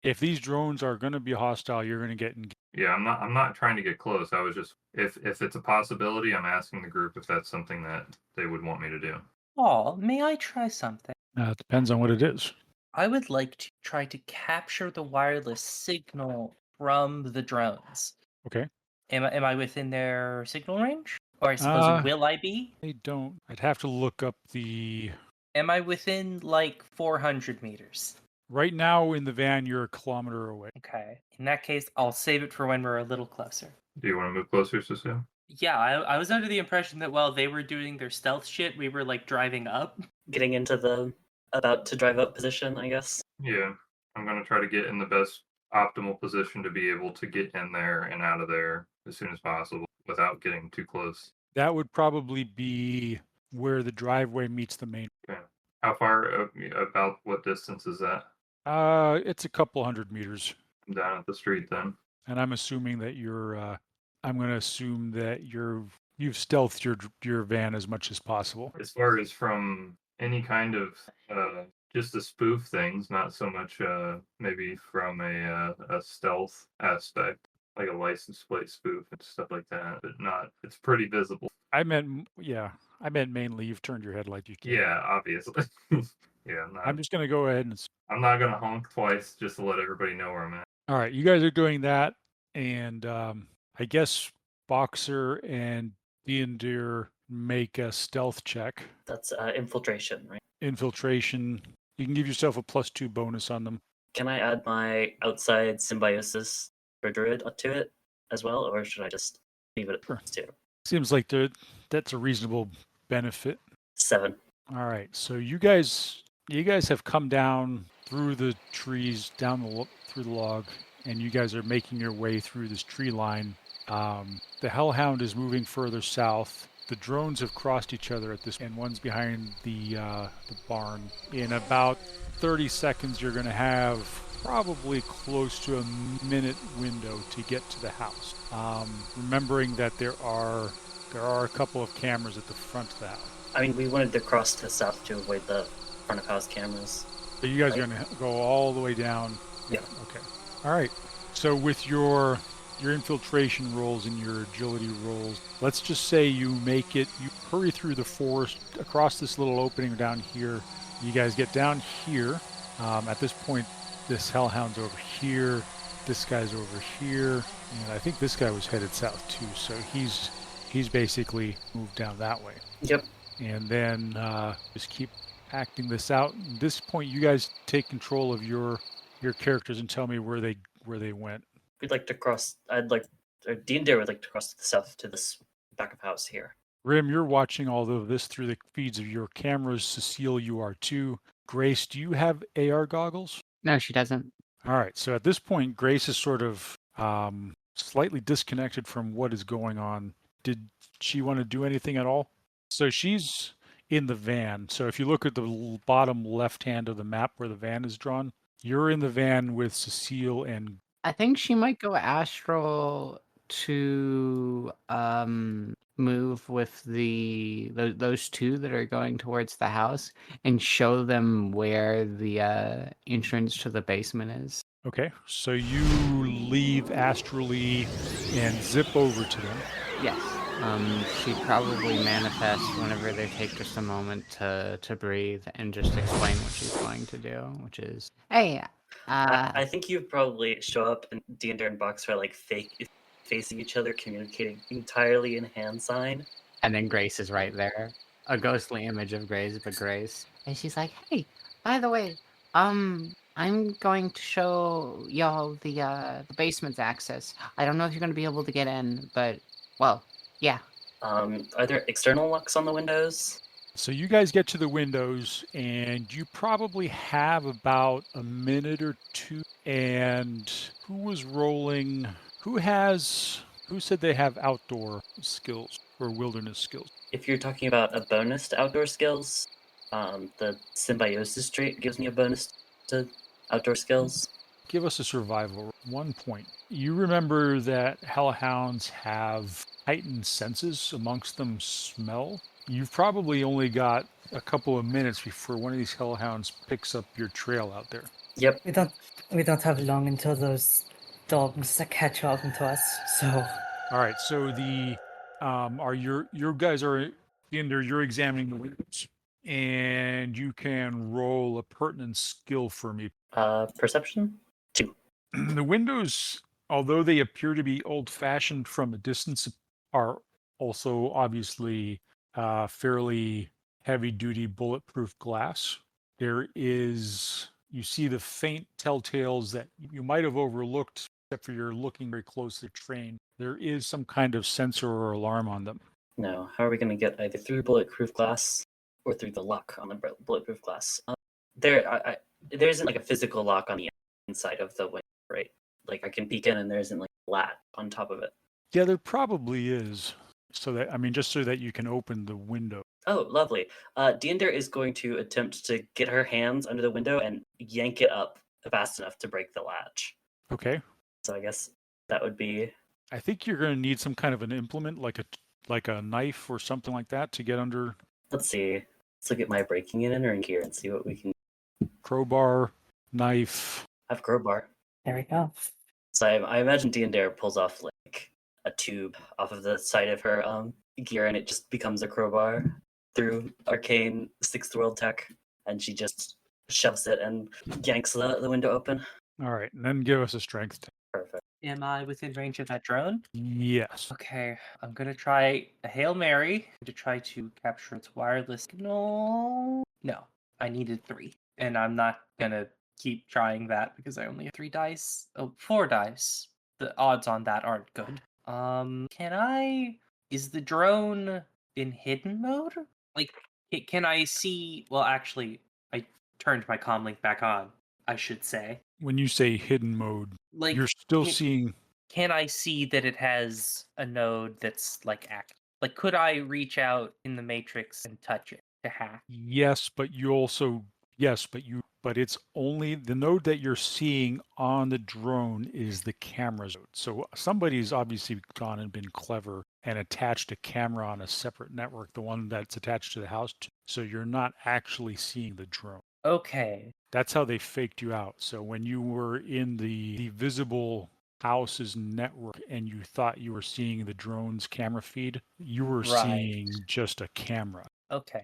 if these drones are going to be hostile, you're going to get engaged. Yeah, I'm not trying to get close. I was just if it's a possibility, I'm asking the group if that's something that they would want me to do. Oh, may I try something? It depends on what it is. I would like to try to capture the wireless signal from the drones. Okay. Am I within their signal range? Or I suppose Uh, will I be? I don't. I'd have to look up the. Am I within like 400 meters? Right now in the van, you're a kilometer away. Okay. In that case, I'll save it for when we're a little closer. Do you want to move closer, Cecile? Yeah, I was under the impression that while they were doing their stealth shit, we were like driving up. Getting into the about to drive up position, I guess. Yeah. I'm going to try to get in the best optimal position to be able to get in there and out of there as soon as possible without getting too close. That would probably be where the driveway meets the main. Okay. How far, about what distance is that? It's a couple hundred meters, I'm down at the street then. and I'm assuming that you're. I'm going to assume that you've stealthed your van as much as possible. As far as from any kind of just the spoof things, not so much maybe from a stealth aspect, like a license plate spoof and stuff like that, but not, it's pretty visible. I meant mainly you've turned your head like you can. Yeah, obviously. Yeah, I'm just going to go ahead and. I'm not going to honk twice just to let everybody know where I'm at. All right, you guys are doing that, and I guess Boxer and Deer make a stealth check. That's infiltration, right? Infiltration. You can give yourself a +2 bonus on them. Can I add my outside symbiosis for druid to it as well, or should I just leave it Sure. at +2? Seems like that's a reasonable benefit. 7. All right, so you guys have come down through the trees, through the log, and you guys are making your way through this tree line. The Hellhound is moving further south. The drones have crossed each other at this, and one's behind the barn. In about 30 seconds, you're going to have probably close to a minute window to get to the house. Remembering that there are a couple of cameras at the front of the house. I mean, we wanted to cross to the south to avoid the front of house cameras. So you guys are going to go all the way down. Yeah. Okay. All right. So with your infiltration rolls and your agility rolls, let's just say you make it. You hurry through the forest across this little opening down here. You guys get down here. At this point, this Hellhound's over here. This guy's over here, and I think this guy was headed south too. So he's basically moved down that way. Yep. And then just keep acting this out. At this point, you guys take control of your characters and tell me where they went. We'd like to cross. Dean would like to cross to the south to this back of house here. Rim, you're watching all of this through the feeds of your cameras. Cecile, you are too. Grace, do you have AR goggles? No, she doesn't. All right. So at this point, Grace is sort of slightly disconnected from what is going on. Did she want to do anything at all? So she's in the van. So if you look at the bottom left hand of the map where the van is drawn, you're in the van with Cecile and. I think she might go astral to move with those two that are going towards the house and show them where the entrance to the basement is. Okay, so you leave astrally and zip over to them. Yes. She'd probably manifest whenever they take just a moment to breathe and just explain what she's going to do, which is, hey, I think you probably show up and D&D and Box are like facing each other, communicating entirely in hand sign. And then Grace is right there. A ghostly image of Grace, but Grace. And she's like, hey, by the way, I'm going to show y'all the basement's access. I don't know if you're going to be able to get in, but, well, yeah. Are there external locks on the windows? So you guys get to the windows, and you probably have about a minute or two. And who was rolling? Who said they have outdoor skills or wilderness skills? If you're talking about a bonus to outdoor skills, the symbiosis trait gives me a bonus to outdoor skills. Give us a survival. 1 point. You remember that hellhounds have heightened senses, amongst them smell. You've probably only got a couple of minutes before one of these hellhounds picks up your trail out there. Yep. We don't have long until those dogs catch up to us. So. All right. So the are your guys are in there. You're examining the windows. and you can roll a pertinent skill for me. Perception? 2. The windows, although they appear to be old-fashioned from a distance, are also obviously fairly heavy-duty bulletproof glass. There is, you see the faint telltales that you might have overlooked, except for you're looking very closely trained. There is some kind of sensor or alarm on them. No. How are we going to get either through bulletproof glass or through the lock on the bulletproof glass? There isn't like a physical lock on the inside of the window, right? Like I can peek in and there isn't like a lat on top of it. Yeah, there probably is. So that, I mean, just so that you can open the window. Oh, lovely. Deander is going to attempt to get her hands under the window and yank it up fast enough to break the latch. Okay. So I guess that would be. I think you're going to need some kind of an implement, like a knife or something like that, to get under. Let's see. Let's look at my breaking it in here and see what we can. Crowbar, knife. I have crowbar. There we go. So I imagine Deander pulls off like a tube off of the side of her gear, and it just becomes a crowbar through arcane sixth world tech, and she just shoves it and yanks the window open. All right, and then give us a strength test. Perfect. Am I within range of that drone? Yes. Okay, I'm gonna try a Hail Mary to try to capture its wireless signal. No, I needed 3. And I'm not gonna keep trying that because I only have 3 dice. Oh, 4 dice. The odds on that aren't good. Is the drone in hidden mode? Like, can I see? Well, actually, I turned my comm link back on, I should say. When you say hidden mode, Like, you're still seeing. can I see that it has a node that's like active? Like, could I reach out in the matrix and touch it to hack? Yes, but you also but it's only the node that you're seeing on the drone is the camera node. So somebody's obviously gone and been clever and attached a camera on a separate network, the one that's attached to the house. So you're not actually seeing the drone. Okay. That's how they faked you out. So when you were in the visible house's network and you thought you were seeing the drone's camera feed, you were seeing just a camera. Okay.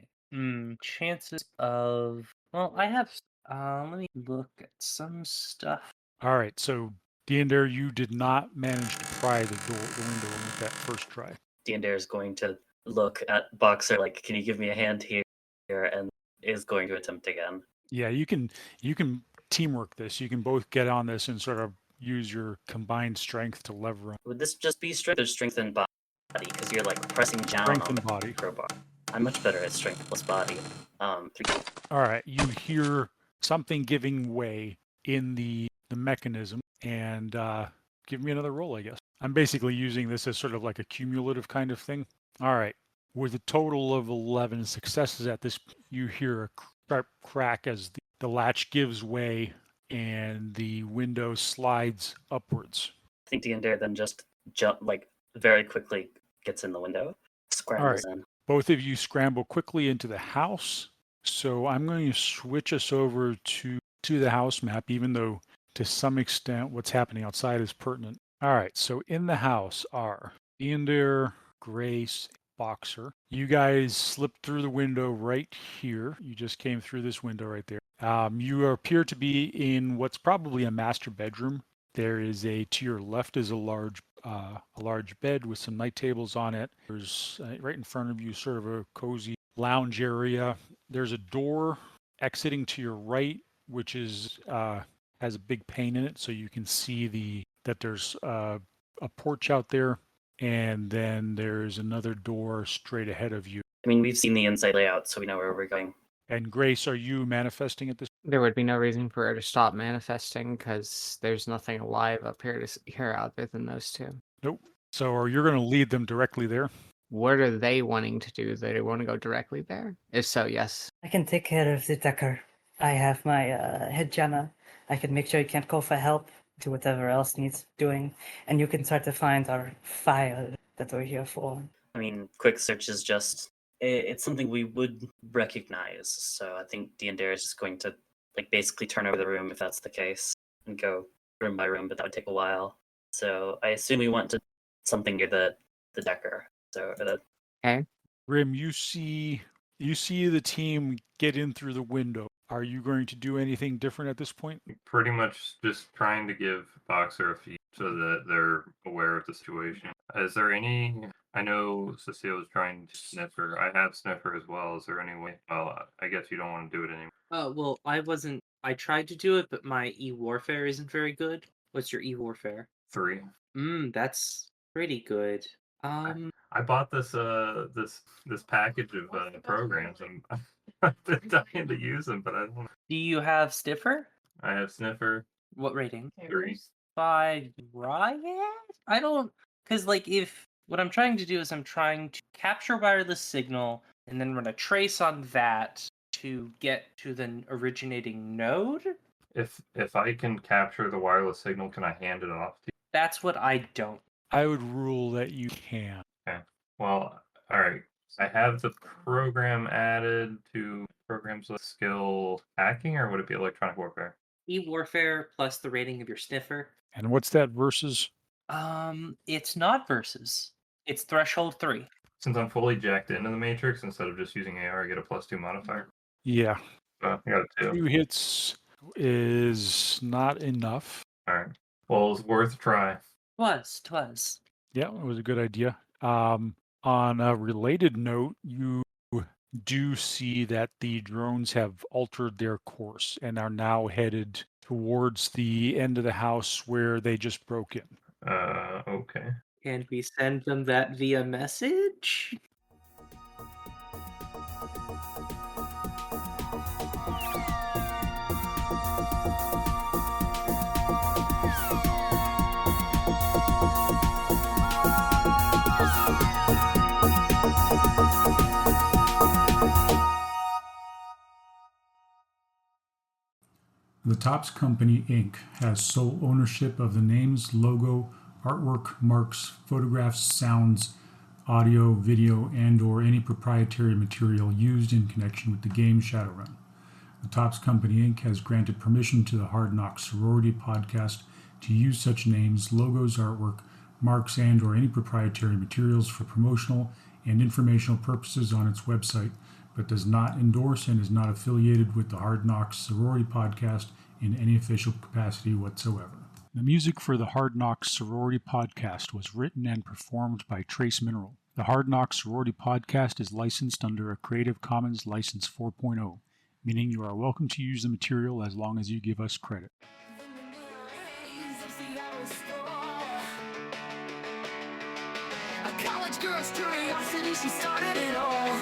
Chances of. Well, I have. Let me look at some stuff. All right, so Deander, you did not manage to pry the window with that first try. Deander is going to look at Boxer like, "Can you give me a hand here?" and is going to attempt again. Yeah, you can teamwork this. You can both get on this and sort of use your combined strength to lever. Would this just be strength or strength and body? Because you're like pressing down Strength on and the body. crowbar. I'm much better at strength plus body. 3. All right, you hear something giving way in the mechanism, and give me another roll, I guess. I'm basically using this as sort of like a cumulative kind of thing. All right, with a total of 11 successes at this, you hear a sharp crack as the latch gives way and the window slides upwards. I think Deander then just very quickly gets in the window, scrambles in. Both of you scramble quickly into the house. So I'm going to switch us over to the house map, even though to some extent what's happening outside is pertinent. All right, so in the house are Deander, Grace, Boxer. You guys slipped through the window right here. You just came through this window right there. You appear to be in what's probably a master bedroom. There is to your left is a large bed with some night tables on it. There's right in front of you sort of a cozy lounge area. There's a door exiting to your right, which is has a big pane in it, so you can see that there's a porch out there, and then there's another door straight ahead of you. I mean, we've seen the inside layout, so we know where we're going. And Grace, are you manifesting at this? There would be no reason for her to stop manifesting because there's nothing alive up here to see her other than those two. Nope. So are you going to lead them directly there? What are they wanting to do? They want to go directly there? If so, yes. I can take care of the Decker. I have my head jammer. I can make sure you can't call for help, do whatever else needs doing, and you can start to find our file that we're here for. I mean, quick search is just it's something we would recognize. So I think Deander is just going to basically turn over the room if that's the case and go room by room, but that would take a while. So I assume we want to something near the Decker. So Okay. Grim, you see You see the team get in through the window. Are you going to do anything different at this point? Pretty much just trying to give Boxer a feed so that they're aware of the situation. Is there any? I know Cecile was trying to sniffer. I have sniffer as well. Is there any way? Well, I guess you don't want to do it anymore. Well, I tried to do it, but my e-warfare isn't very good. What's your e-warfare? 3. That's pretty good. I bought this this package of programs. I've been dying to use them, but I don't. Do you have Stiffer? I have sniffer. What rating? 3. 5 Riot? I don't, because like if what I'm trying to do is I'm trying to capture wireless signal and then run a trace on that to get to the originating node. If I can capture the wireless signal, can I hand it off to you? That's what I don't. I would rule that you can. Okay. Well, all right. I have the program added to programs with skill hacking, or would it be electronic warfare? E-warfare plus the rating of your sniffer. And what's that versus? It's not versus. It's threshold 3. Since I'm fully jacked into the matrix, instead of just using AR, I get a +2 modifier. Yeah. I got a 2. 2 hits is not enough. All right. Well, it's worth a try. Twas. Yeah, it was a good idea. On a related note, you do see that the drones have altered their course and are now headed towards the end of the house where they just broke in. Okay. Can we send them that via message? The Topps Company, Inc. has sole ownership of the names, logo, artwork, marks, photographs, sounds, audio, video, and/or any proprietary material used in connection with the game Shadowrun. The Topps Company, Inc. has granted permission to the Hard Knocks Sorority podcast to use such names, logos, artwork, marks, and/or any proprietary materials for promotional and informational purposes on its website, but does not endorse and is not affiliated with the Hard Knocks Sorority podcast in any official capacity whatsoever. The music for the Hard Knocks Sorority podcast was written and performed by Trace Mineral. The Hard Knocks Sorority podcast is licensed under a Creative Commons License 4.0, meaning you are welcome to use the material as long as you give us credit. A college girl's curiosity, she started it all.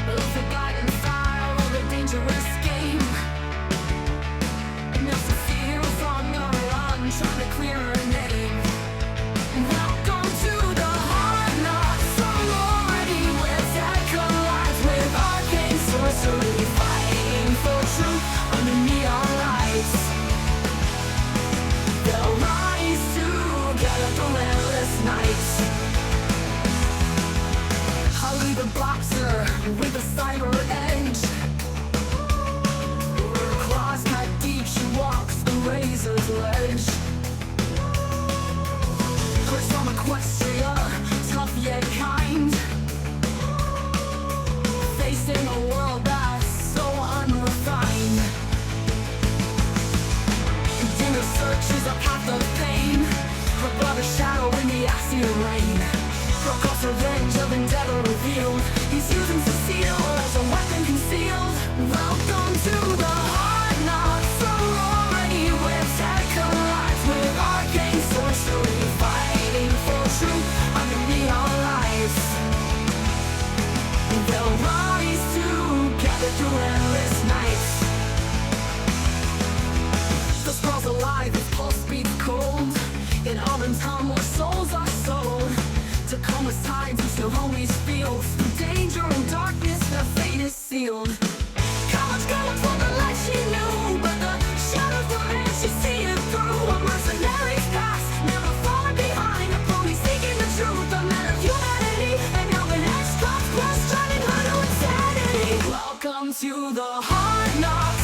Both the guiding fire of a dangerous game. And there's a fear from your run, trying to clear her name. Welcome to the Hard Knocks Sorority, where tech collides with arcane sorcery, fighting for truth under neon lights. They'll rise together through endless nights. Holly the boxer with a cyber edge. Her claws cut deep, she walks the razor's ledge. Chris from Equestria, tough yet kind. Facing a world that's so unrefined. Dinner searches a path of pain. Her brother's shadow in the acid rain. Prokop's revenge of endeavor revealed. He's using Cecile as a weapon concealed. Welcome to the Hard Knocks Sorority, where tech collides with arcane sorcery, fighting for truth under neon lights. They'll rise together through endless nights. The sprawl's alive, its pulse beats cold. In Auburn town where souls are sold. Tacoma's tides and still homies fields. Through danger and darkness, their fate is sealed. College girl looks for the light she knew, but the shadows were there, she see it through. A mercenary's past, never falling behind. A pony seeking the truth, a man of humanity. And now an ex-cop quest, driving her to insanity. Welcome to the Hard Knocks